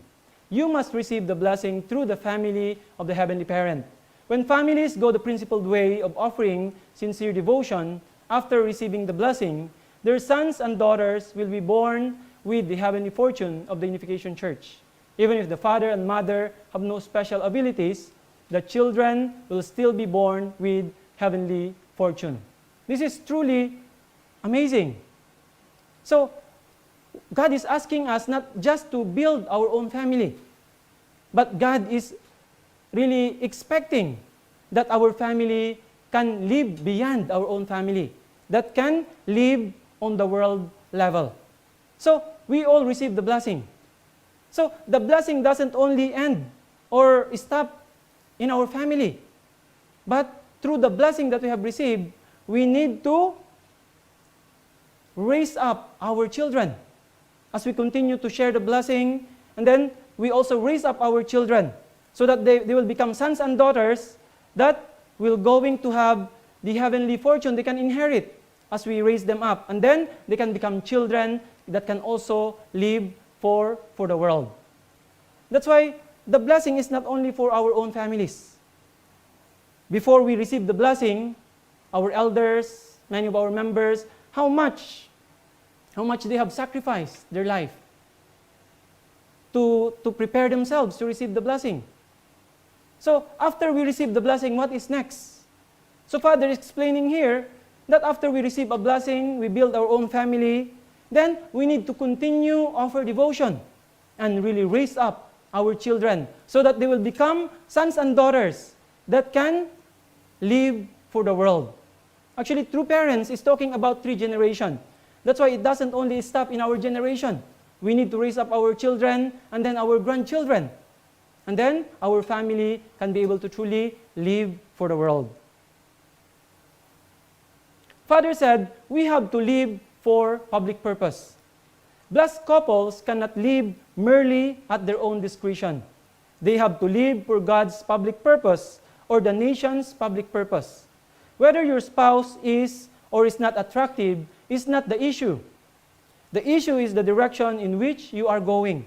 [SPEAKER 2] You must receive the blessing through the family of the Heavenly Parent. When families go the principled way of offering sincere devotion after receiving the blessing, their sons and daughters will be born with the heavenly fortune of the Unification Church. Even if the father and mother have no special abilities, the children will still be born with heavenly fortune. This is truly amazing. So, God is asking us not just to build our own family, but God is really expecting that our family can live beyond our own family, that can live on the world level. So, we all receive the blessing. So, the blessing doesn't only end or stop in our family, but through the blessing that we have received, we need to raise up our children as we continue to share the blessing, and then we also raise up our children so that they will become sons and daughters that will going to have the heavenly fortune they can inherit as we raise them up, and then they can become children that can also live for the world. That's why the blessing is not only for our own families. Before we receive the blessing, our elders, many of our members, how much they have sacrificed their life to prepare themselves to receive the blessing. So after we receive the blessing, what is next? So Father is explaining here that after we receive a blessing, we build our own family, then we need to continue offer devotion and really raise up our children so that they will become sons and daughters that can live for the world. Actually, True Parents is talking about 3 generations. That's why it doesn't only stop in our generation. We need to raise up our children and then our grandchildren. And then our family can be able to truly live for the world. Father said, we have to live for public purpose. Blessed couples cannot live merely at their own discretion. They have to live for God's public purpose or the nation's public purpose. Whether your spouse is or is not attractive is not the issue. The issue is the direction in which you are going.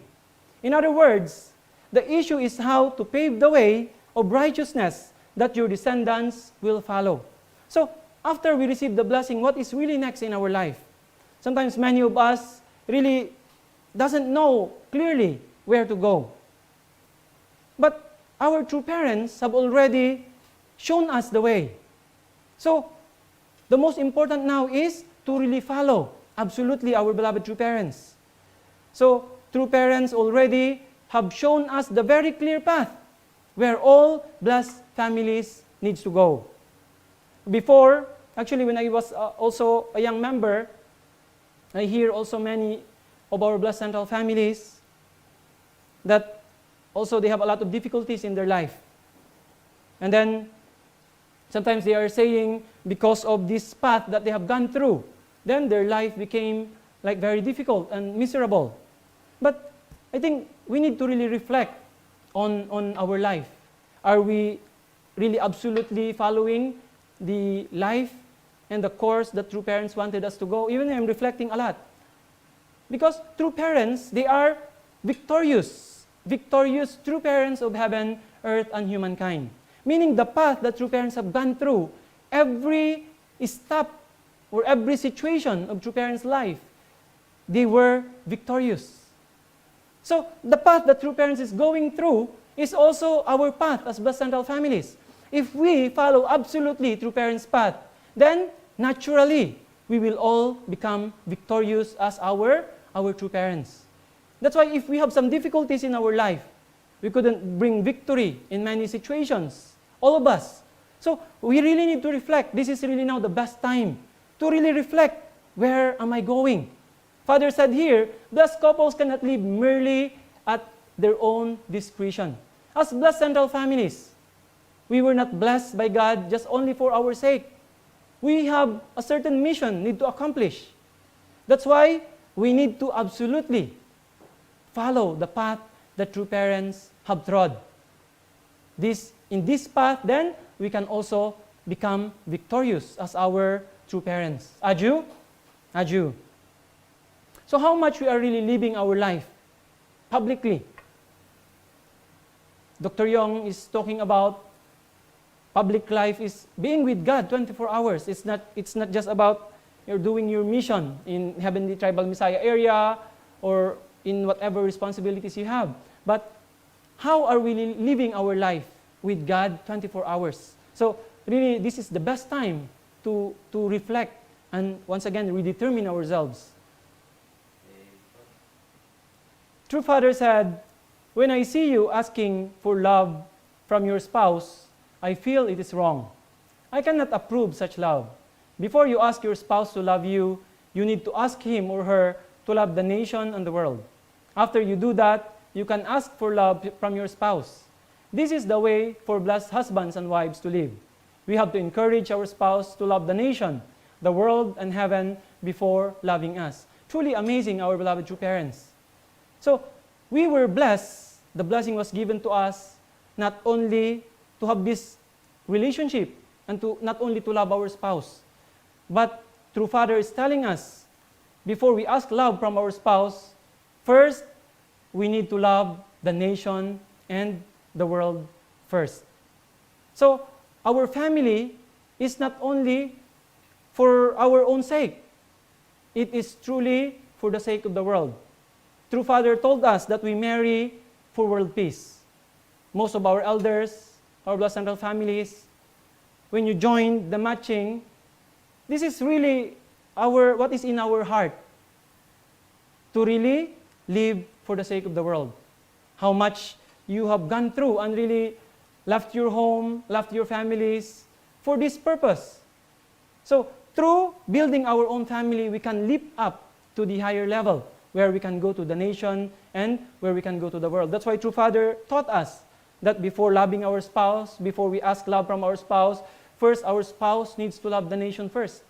[SPEAKER 2] In other words, the issue is how to pave the way of righteousness that your descendants will follow. So, after we receive the blessing, what is really next in our life? Sometimes many of us really doesn't know clearly where to go. But our true parents have already shown us the way. So, the most important now is to really follow absolutely our beloved true parents. So, true parents already have shown us the very clear path where all blessed families needs to go. Before, actually when I was also a young member, I hear also many of our blessed central families that also they have a lot of difficulties in their life. And then sometimes they are saying because of this path that they have gone through, then their life became like very difficult and miserable. But I think we need to really reflect on our life. Are we really absolutely following the life and the course that true parents wanted us to go? Even I'm reflecting a lot. Because true parents, they are victorious. Victorious true parents of heaven, earth, and humankind. Meaning the path that true parents have gone through, every step or every situation of true parents' life, they were victorious. So the path that true parents is going through is also our path as blessed central families. If we follow absolutely true parents' path, then naturally we will all become victorious as our true parents. That's why if we have some difficulties in our life, we couldn't bring victory in many situations, all of us. So we really need to reflect. This is really now the best time to really reflect, where am I going? Father said here, blessed couples cannot live merely at their own discretion. As blessed central families, we were not blessed by God just only for our sake. We have a certain mission need to accomplish. That's why we need to absolutely follow the path that true parents have trod. In this path, then, we can also become victorious as our true parents. Aju? Aju. So how much we are really living our life publicly? Dr. Yong is talking about public life is being with God 24 hours. It's not just about you're doing your mission in Heavenly Tribal Messiah area or in whatever responsibilities you have. But how are we living our life with God 24 hours? So really, this is the best time to reflect and once again redetermine ourselves. True Father said, when I see you asking for love from your spouse, I feel it is wrong. I cannot approve such love. Before you ask your spouse to love you, you need to ask him or her to love the nation and the world. After you do that, you can ask for love from your spouse. This is the way for blessed husbands and wives to live. We have to encourage our spouse to love the nation, the world, and heaven before loving us. Truly amazing, our beloved true parents. So, we were blessed. The blessing was given to us not only to have this relationship and to not only to love our spouse, but true Father is telling us, before we ask love from our spouse, first, we need to love the nation and the world first. So, our family is not only for our own sake. It is truly for the sake of the world. True Father told us that we marry for world peace. Most of our elders, our blessed central families, when you join the matching, this is really what is in our heart, to really live for the sake of the world. How much you have gone through and really left your home, left your families for this purpose. So through building our own family, we can leap up to the higher level where we can go to the nation and where we can go to the world. That's why True Father taught us that before loving our spouse, before we ask love from our spouse, first our spouse needs to love the nation first,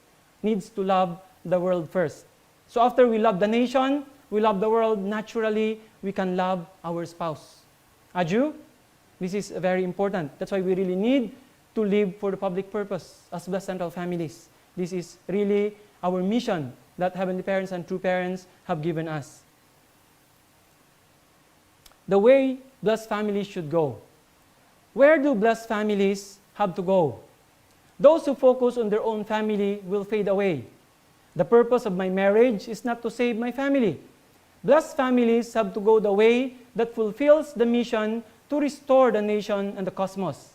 [SPEAKER 2] needs to love the world first. So after we love the nation, we love the world, naturally we can love our spouse. Aju, this is very important. That's why we really need to live for the public purpose as blessed central families. This is really our mission that Heavenly Parents and True Parents have given us. The way blessed families should go. Where do blessed families have to go? Those who focus on their own family will fade away. The purpose of my marriage is not to save my family. Blessed families have to go the way that fulfills the mission to restore the nation and the cosmos.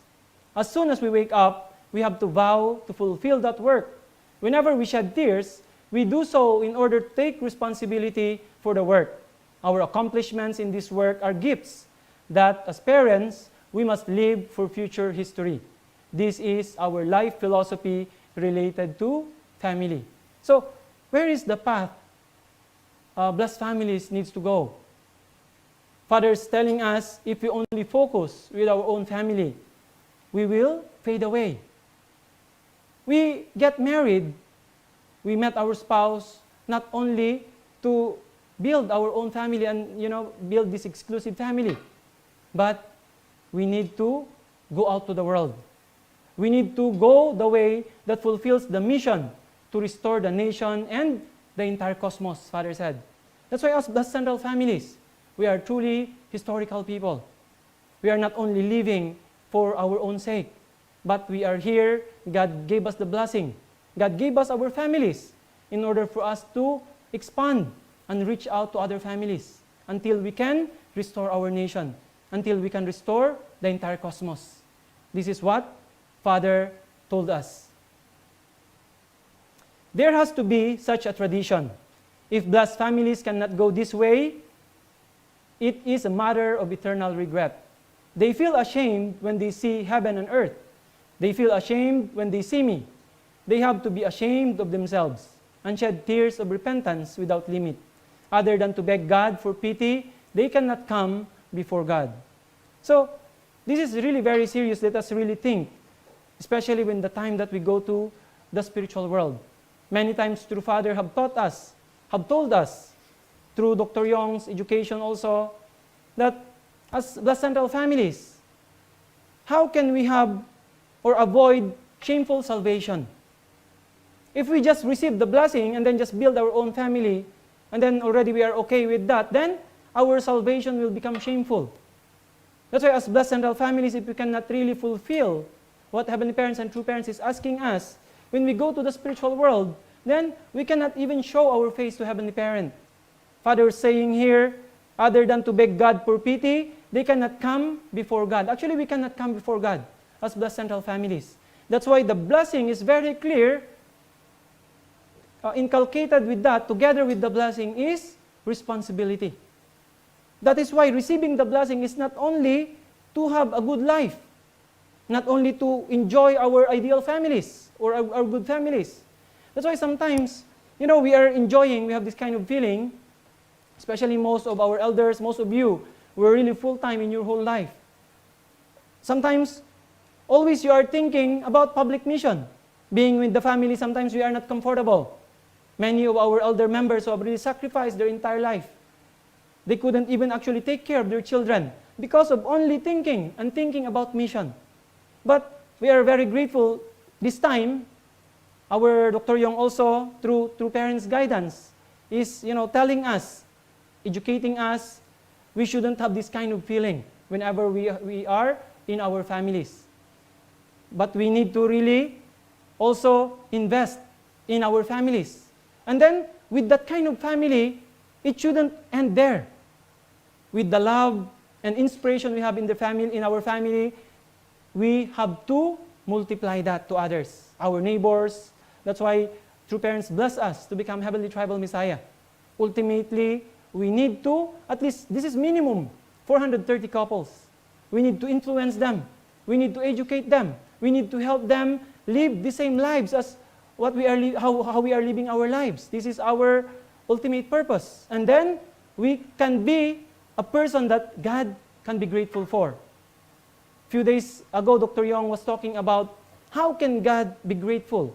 [SPEAKER 2] As soon as we wake up, we have to vow to fulfill that work. Whenever we shed tears, we do so in order to take responsibility for the work. Our accomplishments in this work are gifts that, as parents, we must live for future history. This is our life philosophy related to family. So, where is the path blessed families needs to go? Father is telling us, if we only focus with our own family, we will fade away. We get married, we met our spouse not only to build our own family and build this exclusive family, but we need to go out to the world. We need to go the way that fulfills the mission to restore the nation and the entire cosmos, Father said. That's why us blessed central families, we are truly historical people. We are not only living for our own sake, but we are here, God gave us the blessing. God gave us our families in order for us to expand and reach out to other families until we can restore our nation, until we can restore the entire cosmos. This is what Father told us. there has to be such a tradition. If blessed families cannot go this way, it is a matter of eternal regret. They feel ashamed when they see heaven and earth. They feel ashamed when they see me. They have to be ashamed of themselves and shed tears of repentance without limit. Other than to beg God for pity, they cannot come before God. So, this is really very serious. Let us really think, especially when the time that we go to the spiritual world. Many times, True Father have taught us, have told us, through Dr. Yong's education also, that as Blessed Central families, how can we have or avoid shameful salvation? If we just receive the blessing and then just build our own family, and then already we are okay with that, then our salvation will become shameful. That's why as Blessed Central families, if we cannot really fulfill what Heavenly Parents and True Parents is asking us, when we go to the spiritual world, then we cannot even show our face to Heavenly Parent. Father is saying here, other than to beg God for pity, they cannot come before God. Actually, we cannot come before God as Blessed Central families. That's why the blessing is very clear. Inculcated with that, together with the blessing, is responsibility. That is why receiving the blessing is not only to have a good life, not only to enjoy our ideal families or our good families. That's why sometimes, we are enjoying, we have this kind of feeling, especially most of our elders, most of you, were really full-time in your whole life. Sometimes, always you are thinking about public mission. Being with the family, sometimes we are not comfortable. Many of our elder members who have really sacrificed their entire life, they couldn't even actually take care of their children because of only thinking and thinking about mission. But we are very grateful this time. Our Dr. Yong also, through parents' guidance, is telling us, educating us, we shouldn't have this kind of feeling whenever we are in our families. But we need to really also invest in our families. And then, with that kind of family, it shouldn't end there. With the love and inspiration we have in our family, we have to multiply that to others, our neighbors. That's why True Parents bless us to become Heavenly Tribal Messiah. Ultimately, we need to, at least, this is minimum, 430 couples. We need to influence them. We need to educate them. We need to help them live the same lives as what we are how we are living our lives. This is our ultimate purpose. And then, we can be a person that God can be grateful for. A few days ago, Dr. Yong was talking about how can God be grateful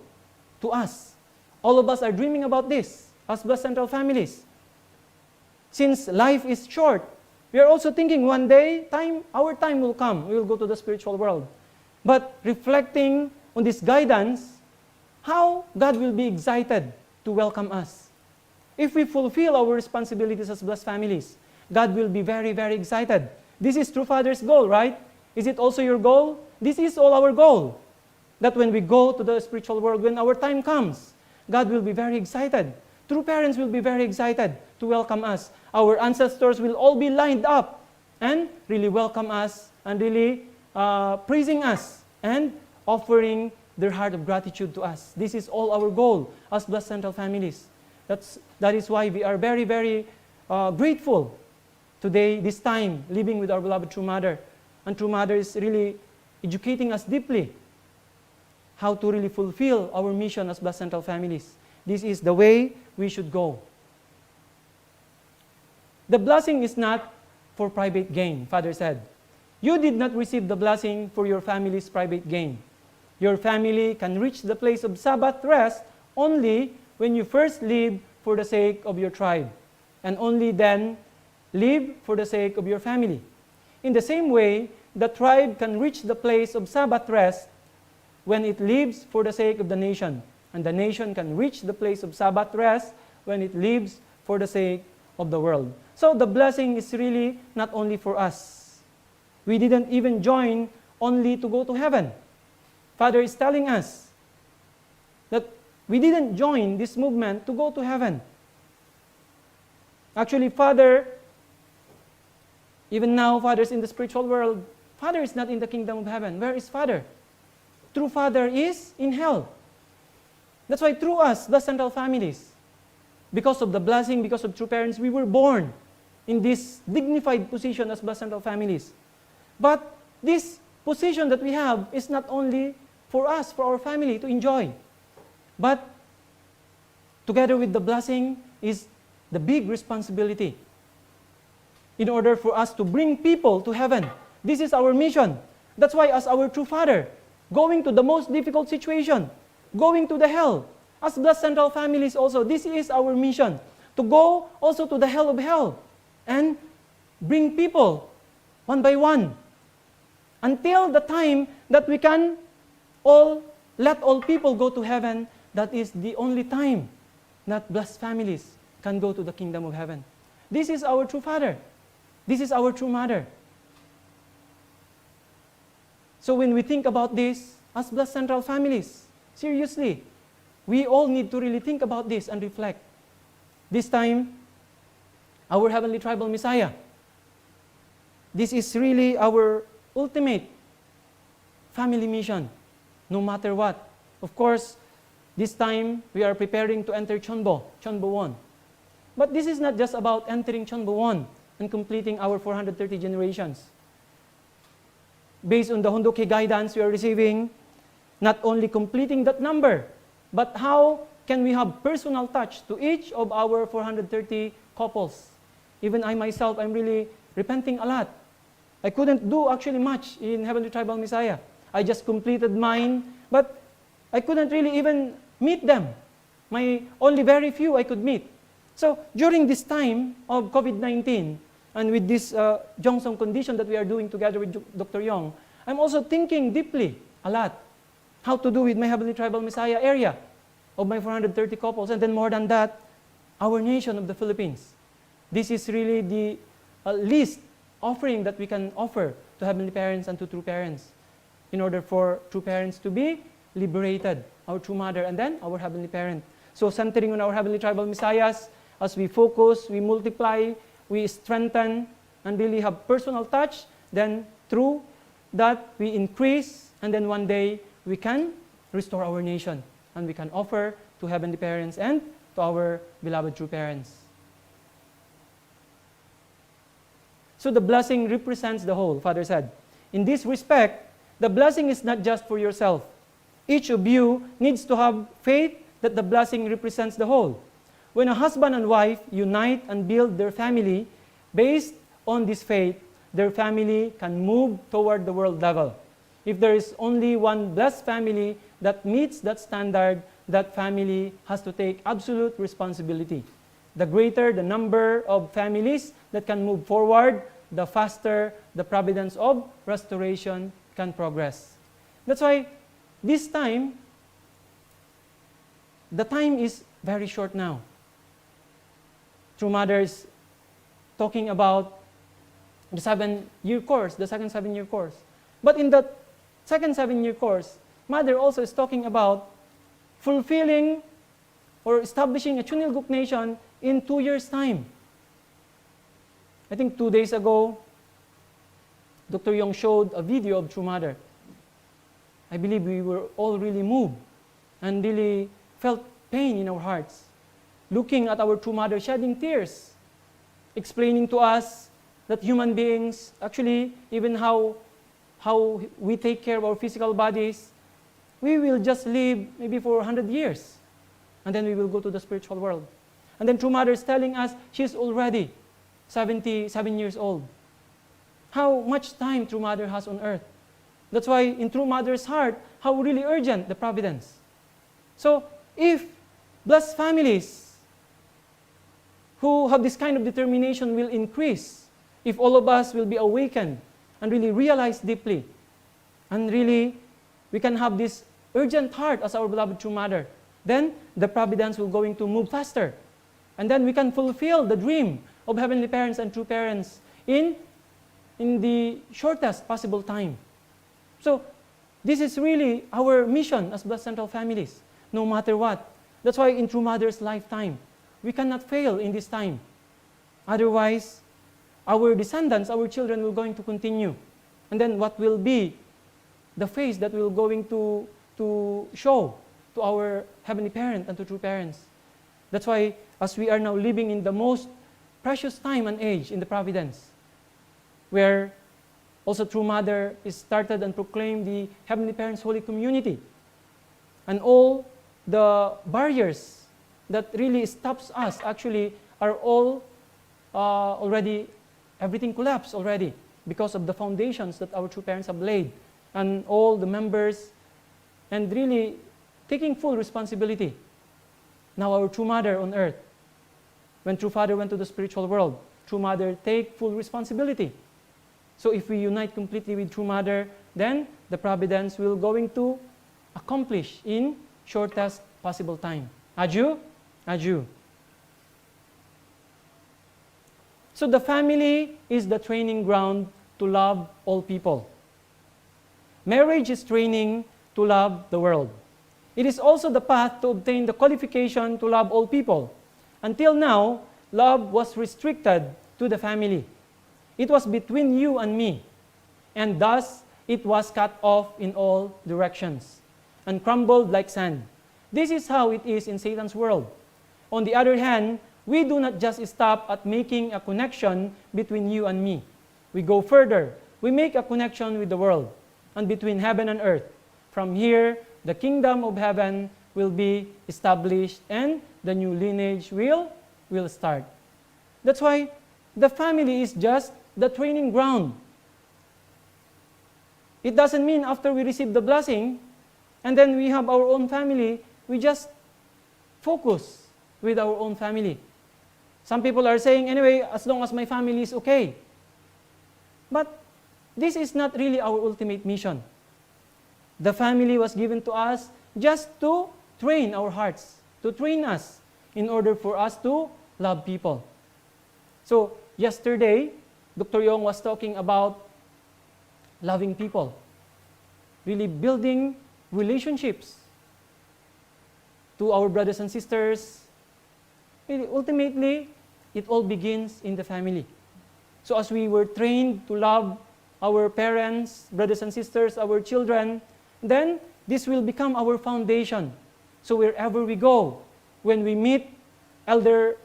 [SPEAKER 2] to us. All of us are dreaming about this as Blessed Central families. Since life is short, we are also thinking one day, our time will come. We will go to the spiritual world. But reflecting on this guidance, how God will be excited to welcome us. If we fulfill our responsibilities as blessed families, God will be very, very excited. This is True Father's goal, right? Is it also your goal? This is all our goal. That when we go to the spiritual world, when our time comes, God will be very excited. True Parents will be very excited to welcome us. Our ancestors will all be lined up and really welcome us and really praising us and offering their heart of gratitude to us. This is all our goal as Blessed Central families. That is why we are very, very grateful today, this time, living with our beloved True Mother. And True Mother is really educating us deeply how to really fulfill our mission as Blessed Central families. This is the way we should go. The blessing is not for private gain, Father said. You did not receive the blessing for your family's private gain. Your family can reach the place of Sabbath rest only when you first live for the sake of your tribe, and only then live for the sake of your family. In the same way, the tribe can reach the place of Sabbath rest when it lives for the sake of the nation, and the nation can reach the place of Sabbath rest when it lives for the sake of the world. So the blessing is really not only for us. We didn't even join only to go to heaven. Father is telling us that we didn't join this movement to go to heaven. Actually, Father, even now, Father's in the spiritual world. Father is not in the kingdom of heaven. Where is Father? True Father is in hell. That's why through us, the central families, because of the blessing, because of true parents, we were born in this dignified position as blessed central families. But this position that we have is not only for us, for our family to enjoy, but together with the blessing is the big responsibility in order for us to bring people to heaven. This is our mission. That's why as our true Father, going to the most difficult situation, going to the hell, as blessed central families also, this is our mission, to go also to the hell of hell and bring people one by one until the time that we can let all people go to heaven. That is the only time that blessed families can go to the kingdom of heaven. This is our true Father. This is our true Mother. So when we think about this as blessed central families, seriously, we all need to really think about this and reflect. This time, our Heavenly Tribal Messiah, this is really our ultimate family mission, no matter what. Of course, this time, we are preparing to enter Chonbo 1. But this is not just about entering Chonbo 1 and completing our 430 generations. Based on the Hondoke guidance we are receiving, not only completing that number, but how can we have personal touch to each of our 430 couples? Even I myself, I'm really repenting a lot. I couldn't do actually much in Heavenly Tribal Messiah. I just completed mine, but I couldn't really even meet them. Only very few I could meet. So during this time of COVID-19, and with this Jongsong condition that we are doing together with Dr. Yong, I'm also thinking deeply a lot how to do with my Heavenly Tribal Messiah area of my 430 couples, and then more than that, our nation of the Philippines. This is really the least offering that we can offer to Heavenly Parents and to true parents in order for true parents to be liberated, our true Mother, and then our Heavenly Parent. So centering on our Heavenly Tribal Messiahs, as we focus, we multiply, we strengthen, and really have personal touch, then through that we increase, and then one day we can restore our nation, and we can offer to Heavenly Parents and to our beloved true parents. So the blessing represents the whole, Father said. In this respect, the blessing is not just for yourself. Each of you needs to have faith that the blessing represents the whole. When a husband and wife unite and build their family based on this faith, their family can move toward the world level. If there is only one blessed family that meets that standard, that family has to take absolute responsibility. The greater the number of families that can move forward, the faster the providence of restoration can progress. That's why this time, the time is very short now. True Mother is talking about the 7-year course, the second 7-year course. But in the second 7-year course, Mother also is talking about fulfilling or establishing a Chunilguk nation in 2 years' time. I think 2 days ago, Dr. Yong showed a video of True Mother. I believe we were all really moved and really felt pain in our hearts, looking at our True Mother shedding tears, explaining to us that human beings, actually, even how we take care of our physical bodies, we will just live maybe for 100 years, and then we will go to the spiritual world. And then True Mother is telling us she's already 77 years old. How much time True Mother has on earth. That's why in True Mother's heart, how really urgent the providence. So if blessed families who have this kind of determination will increase, if all of us will be awakened and really realize deeply, and really we can have this urgent heart as our beloved True Mother, then the providence will going to move faster. And then we can fulfill the dream of Heavenly Parents and true parents in the shortest possible time. So this is really our mission as blessed central families, no matter what. That's why in True Mother's lifetime, we cannot fail in this time. Otherwise, our descendants, our children will going to continue. And then what will be the face that we're going to show to our heavenly parent and to true parents. That's why, as we are now living in the most precious time and age in the providence, where also True Mother is started and proclaimed the Heavenly Parents Holy Community, and all the barriers that really stops us actually are all already, everything collapsed already because of the foundations that our true parents have laid, and all the members, and really taking full responsibility. Now our True Mother on earth, when True Father went to the spiritual world, True Mother take full responsibility. So if we unite completely with True Mother, then the providence will going to accomplish in shortest possible time. Aju? Aju. So the family is the training ground to love all people. Marriage is training to love the world. It is also the path to obtain the qualification to love all people. Until now, love was restricted to the family. It was between you and me, and thus it was cut off in all directions and crumbled like sand. This is how it is in Satan's world. On the other hand, we do not just stop at making a connection between you and me. We go further. We make a connection with the world and between heaven and earth. From here, the kingdom of heaven will be established and the new lineage will start. That's why the family is just the training ground. It doesn't mean after we receive the blessing and then we have our own family, we just focus with our own family. Some people are saying, anyway, as long as my family is okay. But this is not really our ultimate mission. The family was given to us just to train our hearts, to train us in order for us to love people. So yesterday, Dr. Yong was talking about loving people, really building relationships to our brothers and sisters. Really, ultimately, it all begins in the family. So as we were trained to love our parents, brothers and sisters, our children, then this will become our foundation. So wherever we go, when we meet elder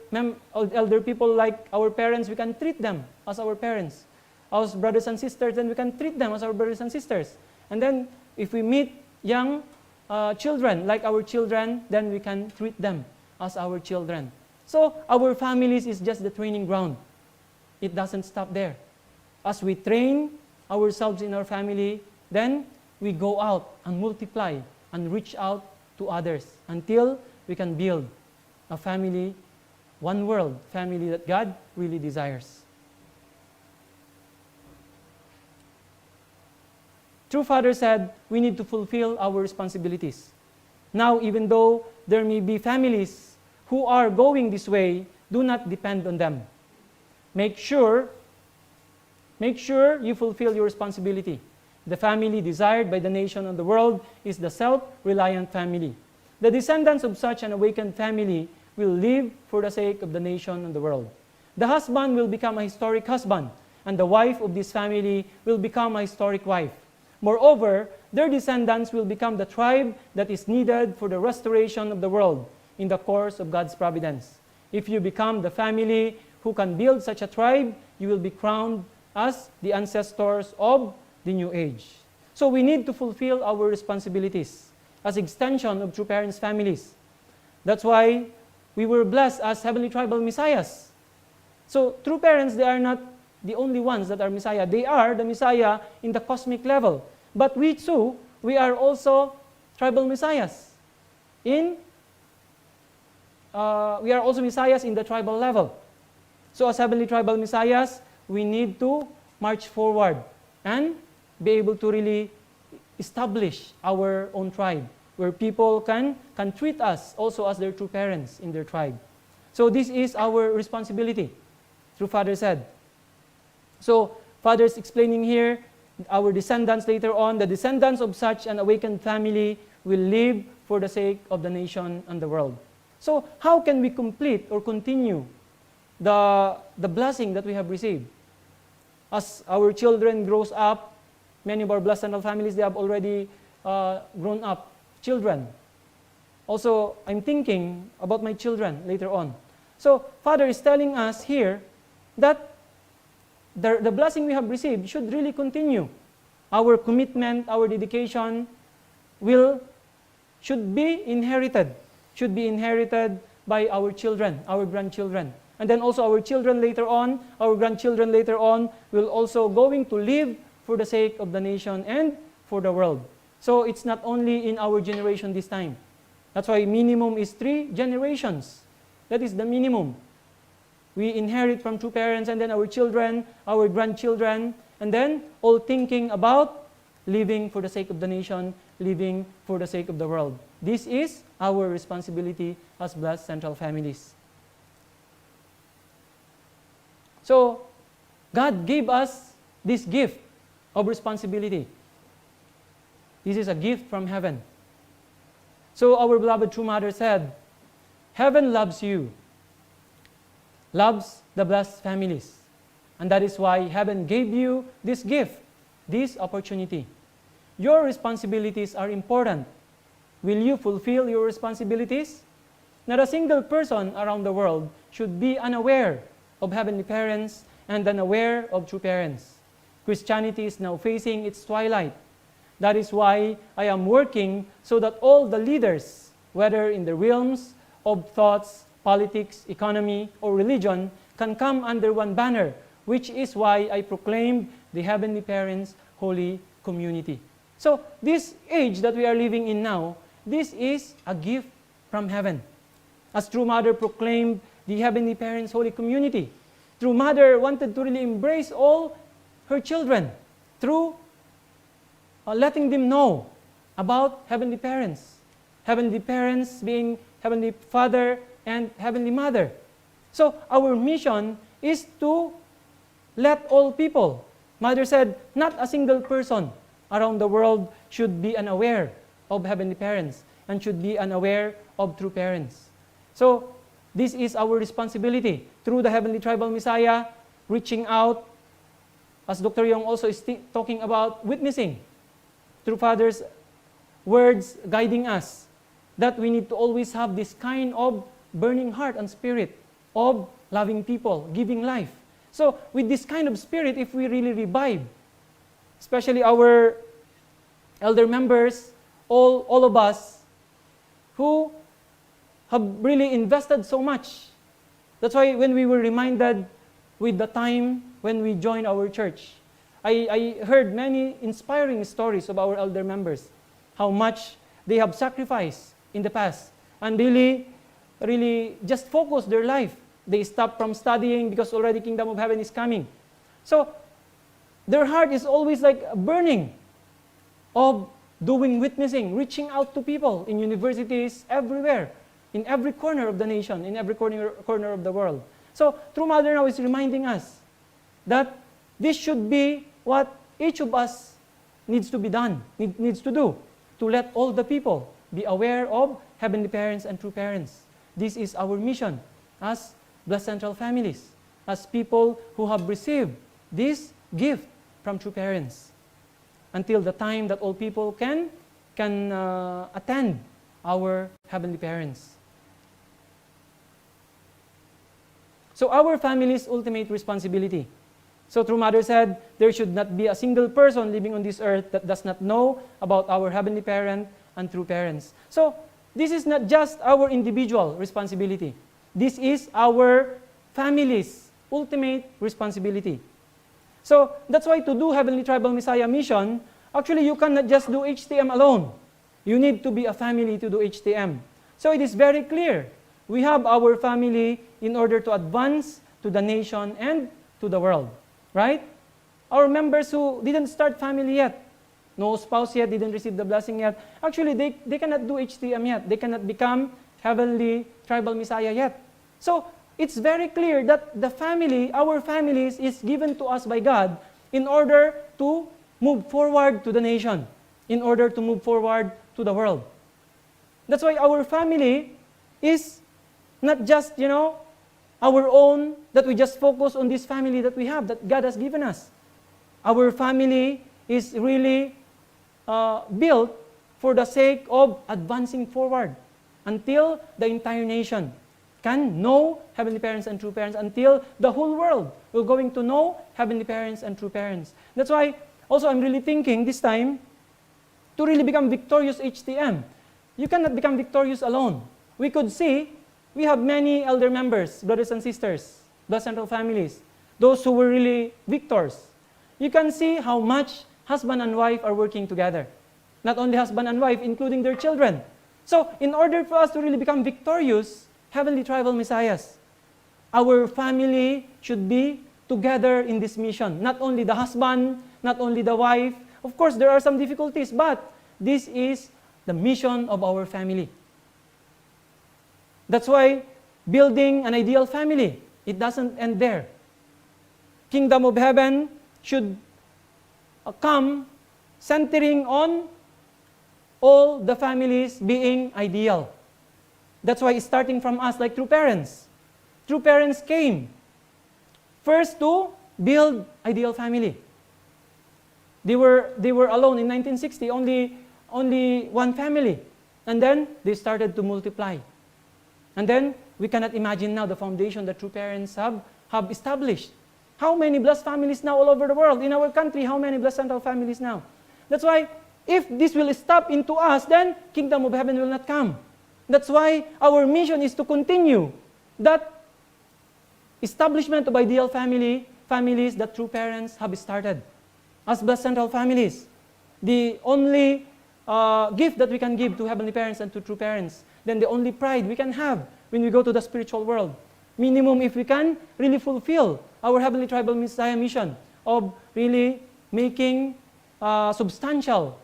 [SPEAKER 2] people like our parents, we can treat them as our parents. As brothers and sisters, then we can treat them as our brothers and sisters. And then if we meet young children like our children, then we can treat them as our children. So our families is just the training ground. It doesn't stop there. As we train ourselves in our family, then we go out and multiply and reach out to others until we can build a family, one world family that God really desires. True Father said we need to fulfill our responsibilities. Now, even though there may be families who are going this way, do not depend on them. Make sure you fulfill your responsibility. The family desired by the nation and the world is the self-reliant family. The descendants of such an awakened family will live for the sake of the nation and the world. The husband will become a historic husband, and the wife of this family will become a historic wife. Moreover, their descendants will become the tribe that is needed for the restoration of the world in the course of God's providence. If you become the family who can build such a tribe, you will be crowned as the ancestors of the new age. So we need to fulfill our responsibilities as extension of true parents' families. That's why we were blessed as heavenly tribal messiahs. So true parents, they are not the only ones that are messiah. They are the messiah in the cosmic level. But we too, we are also tribal messiahs. We are also messiahs in the tribal level. So as heavenly tribal messiahs, we need to march forward and be able to really establish our own tribe, where people can treat us also as their true parents in their tribe. So this is our responsibility, True Father said. So Father is explaining here, our descendants later on, the descendants of such an awakened family will live for the sake of the nation and the world. So how can we complete or continue the blessing that we have received? As our children grows up, many of our blessed and families, they have already grown up children. also I'm thinking about my children later on. So Father is telling us here that the blessing we have received should really continue. Our commitment, our dedication should be inherited by our children, our grandchildren. And then also our children later on, our grandchildren later on, will also going to live for the sake of the nation and for the world. So it's not only in our generation this time. That's why minimum is 3 generations. That is the minimum. We inherit from true parents, and then our children, our grandchildren, and then all thinking about living for the sake of the nation, living for the sake of the world. This is our responsibility as blessed central families. So, God gave us this gift of responsibility. This is a gift from heaven. So, our beloved true mother said, heaven loves you, loves the blessed families. And that is why heaven gave you this gift, this opportunity. Your responsibilities are important. Will you fulfill your responsibilities? Not a single person around the world should be unaware of heavenly parents and unaware of true parents. Christianity is now facing its twilight. That is why I am working so that all the leaders, whether in the realms of thoughts, politics, economy, or religion, can come under one banner, which is why I proclaimed the Heavenly Parents Holy Community. So, this age that we are living in now, this is a gift from heaven. As True Mother proclaimed the Heavenly Parents Holy Community, True Mother wanted to really embrace all her children through letting them know about Heavenly Parents. Heavenly Parents being Heavenly Father and Heavenly Mother. So, our mission is to let all people. Mother said, not a single person around the world should be unaware of Heavenly Parents and should be unaware of true parents. So, this is our responsibility through the Heavenly Tribal Messiah, reaching out, as Dr. Yong also is talking about, witnessing through Father's words guiding us, that we need to always have this kind of burning heart and spirit of loving people, giving life. So, with this kind of spirit, if we really revive, especially our elder members, all of us who have really invested so much. That's why when we were reminded with the time when we joined our church, I heard many inspiring stories of our elder members, how much they have sacrificed in the past and really just focused their life. They stopped from studying because already Kingdom of Heaven is coming. So, their heart is always like burning of doing witnessing, reaching out to people in universities, everywhere, in every corner of the nation, in every corner of the world. So, True Mother now is reminding us that this should be what each of us needs to be done, needs to do, to let all the people be aware of Heavenly Parents and true parents. This is our mission as blessed central families, as people who have received this gift from true parents, until the time that all people can attend our Heavenly Parents. So our family's ultimate responsibility. So True Mother said, there should not be a single person living on this earth that does not know about our Heavenly Parent and true parents. So this is not just our individual responsibility. This is our family's ultimate responsibility. So that's why to do Heavenly Tribal Messiah mission, actually you cannot just do HTM alone. You need to be a family to do HTM. So it is very clear. We have our family in order to advance to the nation and to the world. Right? Our members who didn't start family yet, no spouse yet, didn't receive the blessing yet, actually they cannot do HTM yet. They cannot become Heavenly Tribal Messiah yet. So, it's very clear that the family, our families, is given to us by God in order to move forward to the nation, in order to move forward to the world. That's why our family is not just, our own, that we just focus on this family that we have, that God has given us. Our family is really built for the sake of advancing forward, until the entire nation can know heavenly parents and true parents, until the whole world will going to know heavenly parents and true parents. That's why also I'm really thinking this time to really become victorious HTM. You cannot become victorious alone. We could see we have many elder members, brothers and sisters, blood central families, those who were really victors. You can see how much husband and wife are working together. Not only husband and wife, including their children. So, in order for us to really become victorious, heavenly tribal messiahs, our family should be together in this mission. Not only the husband, not only the wife. Of course, there are some difficulties, but this is the mission of our family. That's why building an ideal family, it doesn't end there. Kingdom of heaven should come centering on all the families being ideal. That's why it's starting from us, like true parents. True parents came first to build ideal family. They were alone in 1960, only one family. And then they started to multiply. And then we cannot imagine now the foundation that true parents have established. How many blessed families now all over the world? In our country, how many blessed central families now? That's why if this will stop into us, then kingdom of heaven will not come. That's why our mission is to continue that establishment of ideal families that true parents have started. As blessed central families, the only gift that we can give to heavenly parents and to true parents, then the only pride we can have when we go to the spiritual world. Minimum, if we can really fulfill our heavenly tribal messiah mission of really making substantial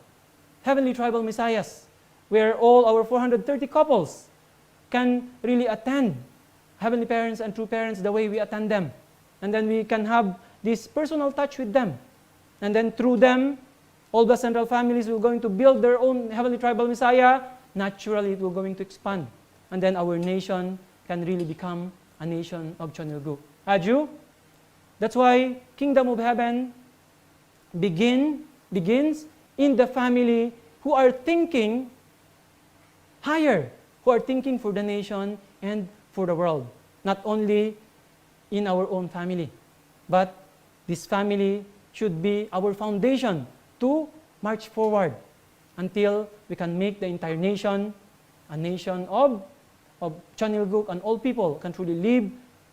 [SPEAKER 2] heavenly tribal messiahs, where all our 430 couples can really attend heavenly parents and true parents the way we attend them. And then we can have this personal touch with them. And then through them, all the central families will going to build their own heavenly tribal messiah. Naturally, it will going to expand. And then our nation can really become a nation of Chonilguk. Aju? That's why kingdom of heaven begins in the family who are thinking higher, who are thinking for the nation and for the world. Not only in our own family, but this family should be our foundation to march forward until we can make the entire nation a nation of Chonilguk, and all people can truly live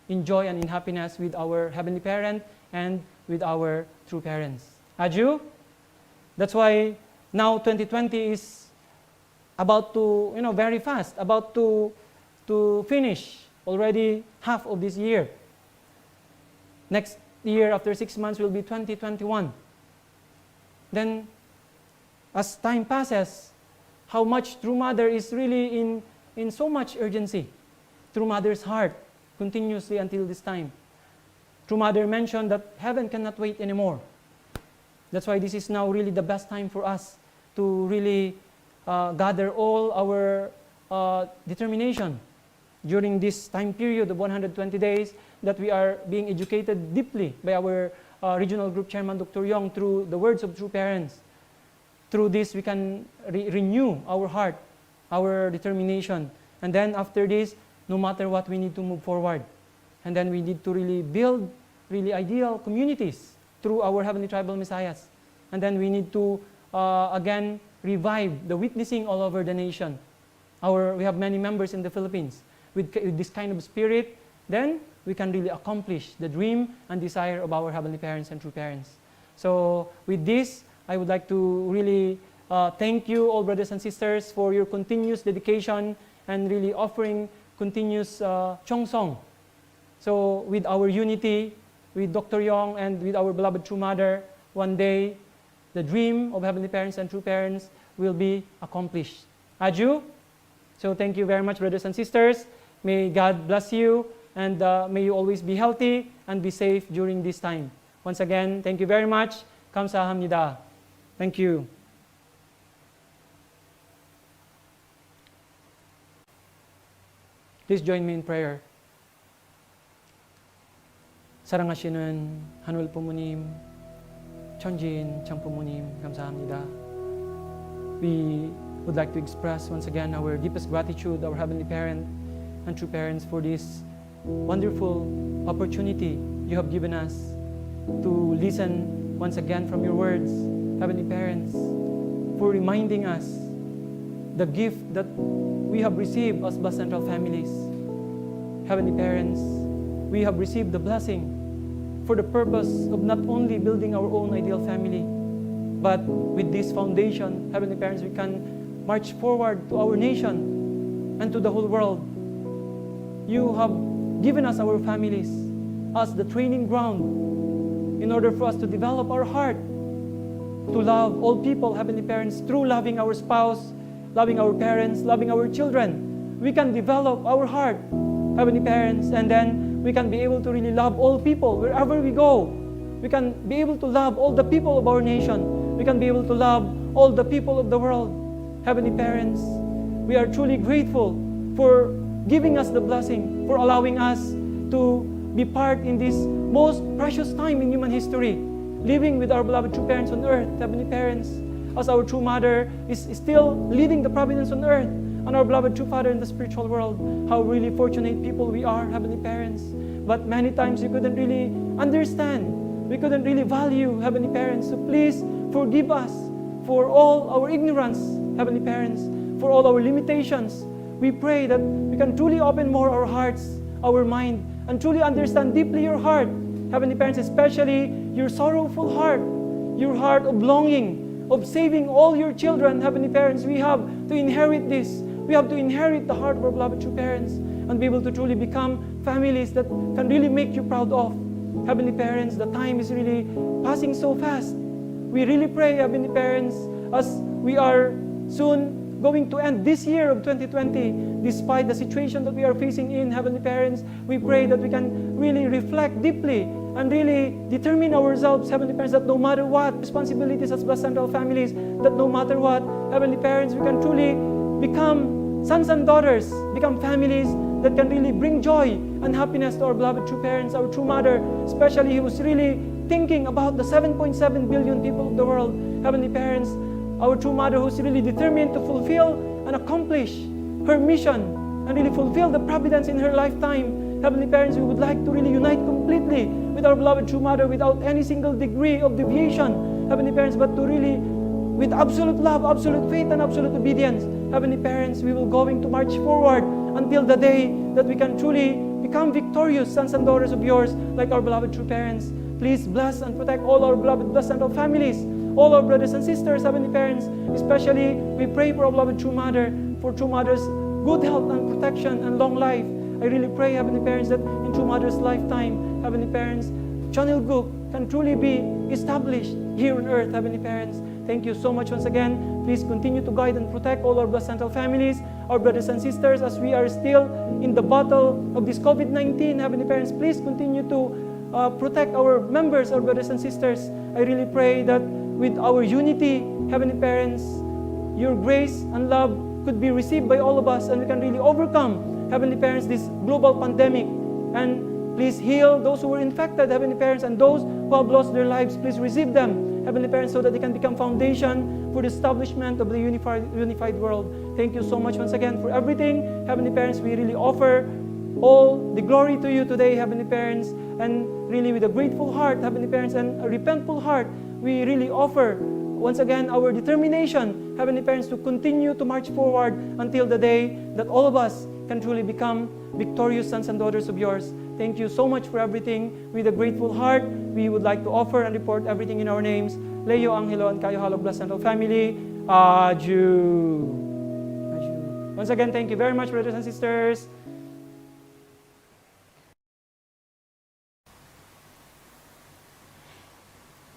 [SPEAKER 2] in joy and in happiness with our heavenly parent and with our true parents. Aju? That's why now 2020 is about to, very fast, about to finish already half of this year. Next year, after 6 months, will be 2021. Then, as time passes, how much True Mother is really in so much urgency. True Mother's heart continuously until this time. True Mother mentioned that heaven cannot wait anymore. That's why this is now really the best time for us to really gather all our determination during this time period of 120 days that we are being educated deeply by our regional group chairman, Dr. Yong, through the words of true parents. Through this, we can renew our heart, our determination. And then after this, no matter what, we need to move forward. And then we need to really build really ideal communities through our heavenly tribal messiahs. And then we need to, again, revive the witnessing all over the nation. We have many members in the Philippines. With this kind of spirit, then we can really accomplish the dream and desire of our heavenly parents and true parents. So with this, I would like to really thank you, all brothers and sisters, for your continuous dedication and really offering continuous Chongsong. So with our unity, with Dr. Yong and with our beloved True Mother, one day, the dream of heavenly parents and true parents will be accomplished. Aju? So thank you very much, brothers and sisters. May God bless you, and may you always be healthy and be safe during this time. Once again, thank you very much. 감사합니다. Thank you. Please join me in prayer. 사랑하시는 하늘 부모님, 천지인 참 부모님, 감사합니다. We would like to express once again our deepest gratitude, our Heavenly Parent and true parents, for this wonderful opportunity you have given us to listen once again from your words, Heavenly Parents, for reminding us the gift that we have received as Bus Central families. Heavenly Parents, we have received the blessing for the purpose of not only building our own ideal family, but with this foundation, Heavenly Parents, we can march forward to our nation and to the whole world. You have given us our families as the training ground in order for us to develop our heart to love all people, Heavenly Parents, through loving our spouse, loving our parents, loving our children. We can develop our heart, Heavenly Parents, and then we can be able to really love all people wherever we go. We can be able to love all the people of our nation. We can be able to love all the people of the world. Heavenly Parents, we are truly grateful for giving us the blessing, for allowing us to be part in this most precious time in human history, living with our beloved true parents on earth, Heavenly Parents, as our true mother is still leading the providence on earth, and our beloved true Father in the spiritual world. How really fortunate people we are, Heavenly Parents. But many times we couldn't really understand. We couldn't really value, Heavenly Parents. So please forgive us for all our ignorance, Heavenly Parents, for all our limitations. We pray that we can truly open more our hearts, our mind, and truly understand deeply your heart, Heavenly Parents, especially your sorrowful heart, your heart of longing, of saving all your children, Heavenly Parents. We have to inherit this. We have to inherit the heart of our beloved true parents and be able to truly become families that can really make you proud of. Heavenly Parents, the time is really passing so fast. We really pray, Heavenly Parents, as we are soon going to end this year of 2020, despite the situation that we are facing in, Heavenly Parents, we pray that we can really reflect deeply and really determine ourselves, Heavenly Parents, that no matter what responsibilities as Bus Central families, that no matter what, Heavenly Parents, we can truly become sons and daughters, become families that can really bring joy and happiness to our beloved true parents, our true mother, especially who was really thinking about the 7.7 billion people of the world. Heavenly Parents, our true mother who's really determined to fulfill and accomplish her mission and really fulfill the providence in her lifetime. Heavenly Parents, we would like to really unite completely with our beloved true mother without any single degree of deviation, Heavenly Parents, but to really, with absolute love, absolute faith, and absolute obedience, Heavenly Parents, we will going to march forward until the day that we can truly become victorious sons and daughters of yours like our beloved true parents. Please bless and protect all our beloved Bus Central families, all our brothers and sisters, Heavenly Parents. Especially, we pray for our beloved true mother, for true mother's good health and protection and long life. I really pray, Heavenly Parents, that in true mother's lifetime, Heavenly Parents, Channel Group can truly be established here on earth, Heavenly Parents. Thank you so much once again. Please continue to guide and protect all our Bus Central families, our brothers and sisters, as we are still in the battle of this COVID-19, Heavenly Parents. Please continue to protect our members, our brothers and sisters. I really pray that with our unity, Heavenly Parents, your grace and love could be received by all of us, and we can really overcome, Heavenly Parents, this global pandemic. And please heal those who were infected, Heavenly Parents, and those who have lost their lives. Please receive them, Heavenly Parents, so that they can become foundation for the establishment of the unified world. Thank you so much once again for everything, Heavenly Parents. We really offer all the glory to you today, Heavenly Parents, and really with a grateful heart, Heavenly Parents, and a repentful heart, we really offer once again our determination, Heavenly Parents, to continue to march forward until the day that all of us can truly become victorious sons and daughters of yours. Thank you so much for everything. With a grateful heart, we would like to offer and report everything in our names. Leo, Angelo, and Kayo Halog Bus Central family. Adieu. Adieu. Once again, thank you very much, brothers and sisters.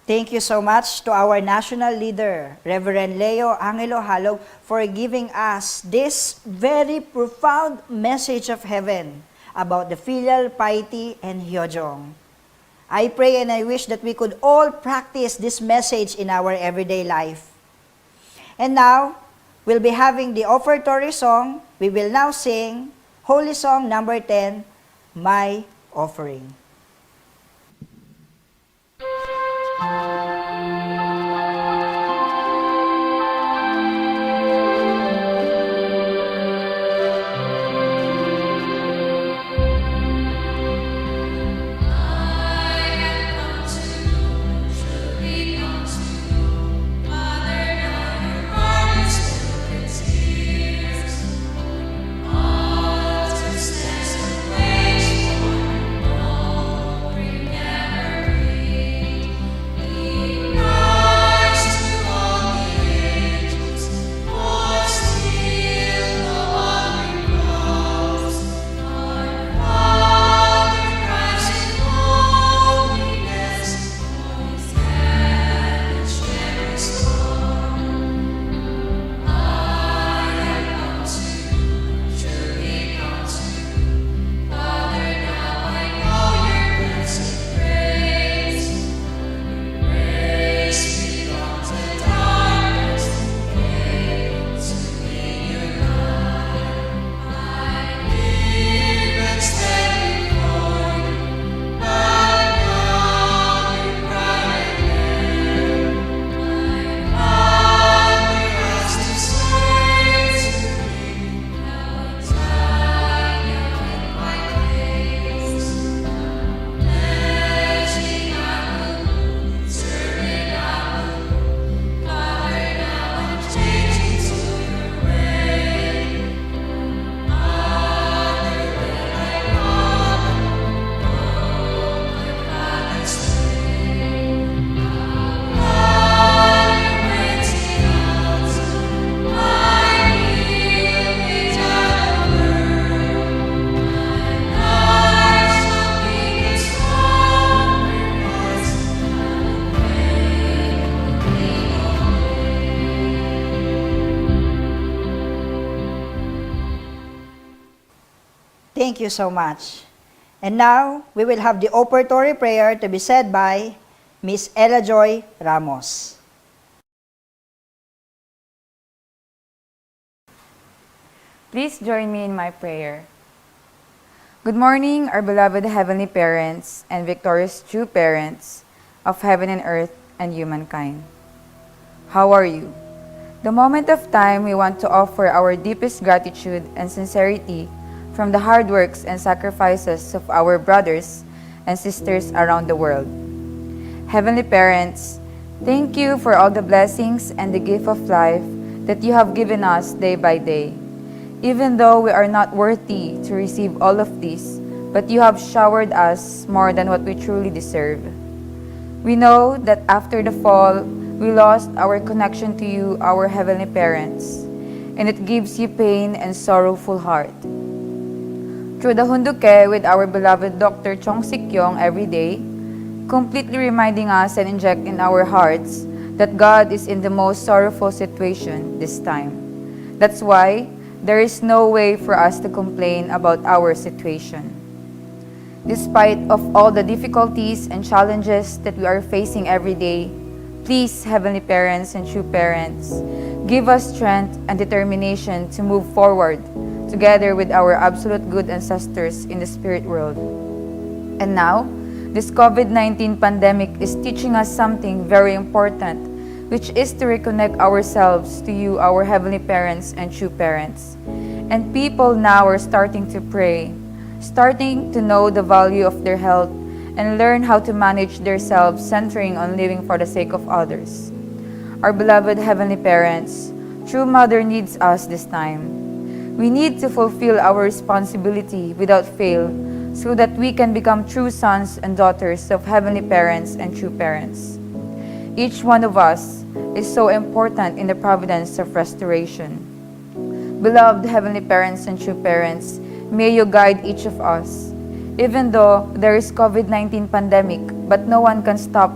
[SPEAKER 1] Thank you so much to our national leader, Reverend Leo Angelo Halog, for giving us this very profound message of heaven about the filial piety and hyojong. I pray and I wish that we could all practice this message in our everyday life. And now, we'll be having the offertory song. We will now sing Holy Song number 10, My Offering. Thank you so much. And now, we will have the operatory prayer to be said by Miss Ella Joy Ramos.
[SPEAKER 12] Please join me in my prayer. Good morning, our beloved Heavenly Parents and victorious true parents of heaven and earth and humankind. How are you? The moment of time we want to offer our deepest gratitude and sincerity from the hard works and sacrifices of our brothers and sisters around the world. Heavenly Parents, thank you for all the blessings and the gift of life that you have given us day by day. Even though we are not worthy to receive all of this, but you have showered us more than what we truly deserve. We know that after the fall, we lost our connection to you, our Heavenly Parents, and it gives you pain and sorrowful heart. Through the Hunduke with our beloved Dr. Chong Sik-yong every day, completely reminding us and inject in our hearts that God is in the most sorrowful situation this time. That's why there is no way for us to complain about our situation. Despite of all the difficulties and challenges that we are facing every day, please, Heavenly Parents and true parents, give us strength and determination to move forward together with our absolute good ancestors in the spirit world. And now, this COVID-19 pandemic is teaching us something very important, which is to reconnect ourselves to you, our Heavenly Parents and true parents. And people now are starting to pray, starting to know the value of their health and learn how to manage themselves, centering on living for the sake of others. Our beloved Heavenly Parents, True Mother needs us this time. We need to fulfill our responsibility without fail so that we can become true sons and daughters of Heavenly Parents and true parents. Each one of us is so important in the providence of restoration. Beloved Heavenly Parents and true parents, may you guide each of us. Even though there is COVID-19 pandemic, but no one can stop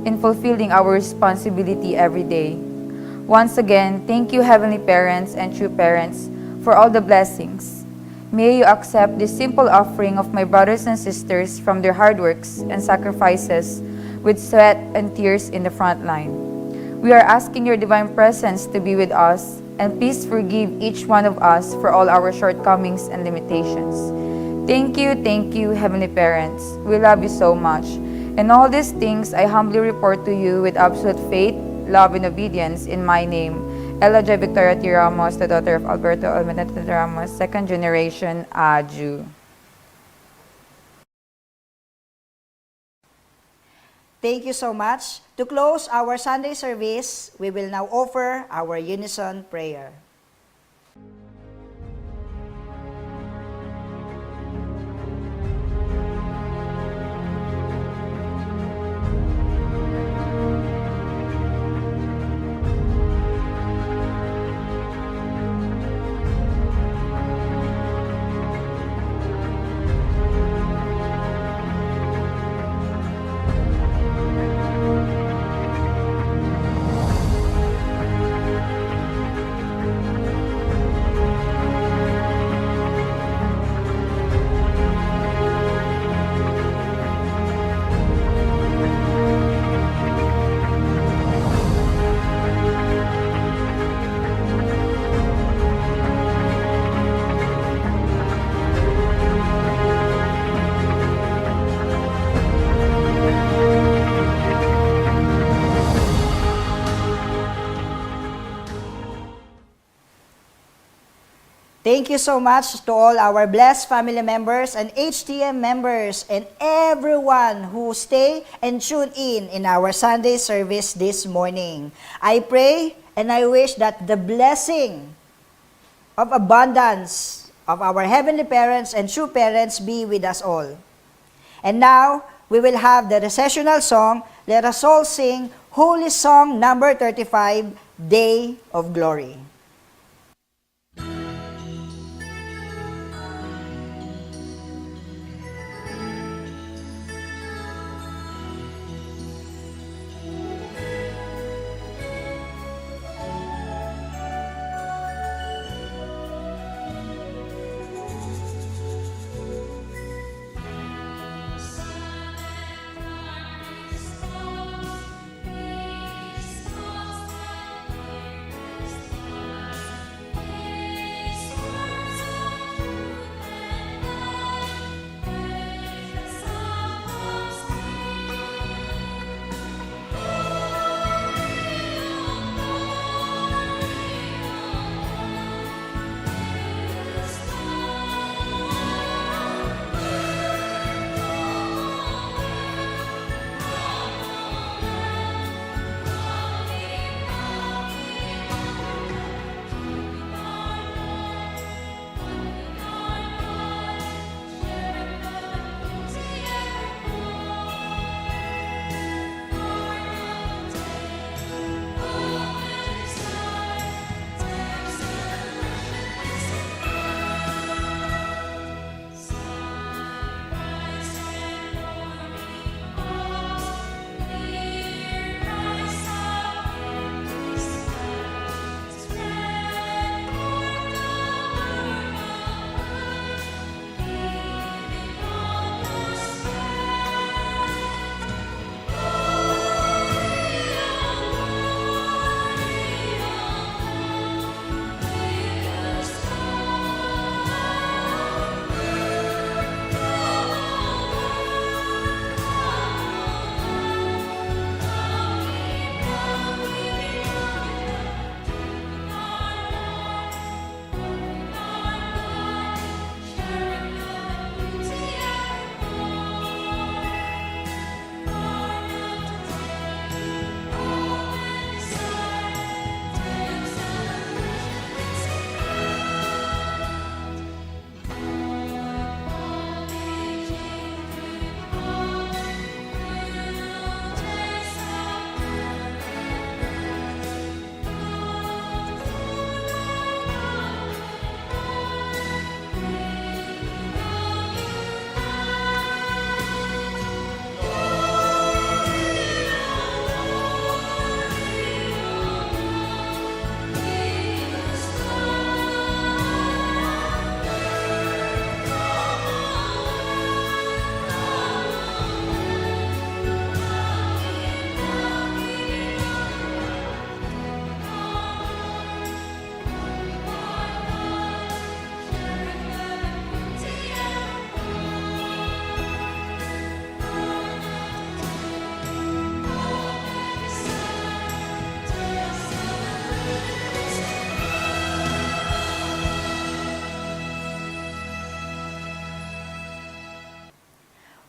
[SPEAKER 12] in fulfilling our responsibility every day. Once again, thank you, Heavenly Parents and true parents, for all the blessings. May you accept this simple offering of my brothers and sisters from their hard works and sacrifices with sweat and tears in the front line. We are asking your divine presence to be with us, and please forgive each one of us for all our shortcomings and limitations. Thank you, Heavenly Parents. We love you so much. And all these things I humbly report to you with absolute faith, love, and obedience in my name, Ella J. Victoria T. Ramos, the daughter of Alberto Almeneta Ramos, second generation Aju.
[SPEAKER 1] Thank you so much. To close our Sunday service, we will now offer our unison prayer. Thank you so much to all our blessed family members and HTM members and everyone who stay and tune in our Sunday service this morning. I pray and I wish that the blessing of abundance of our Heavenly Parents and true parents be with us all. And now, we will have the recessional song. Let us all sing Holy Song number 35, Day of Glory.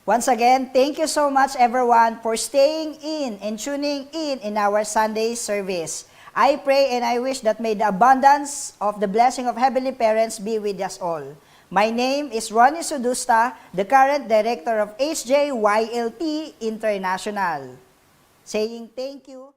[SPEAKER 1] Once again, thank you so much everyone for staying in and tuning in our Sunday service. I pray and I wish that may the abundance of the blessing of Heavenly Parents be with us all. My name is Ronnie Sudusta, the current director of HJYLT International. Saying thank you.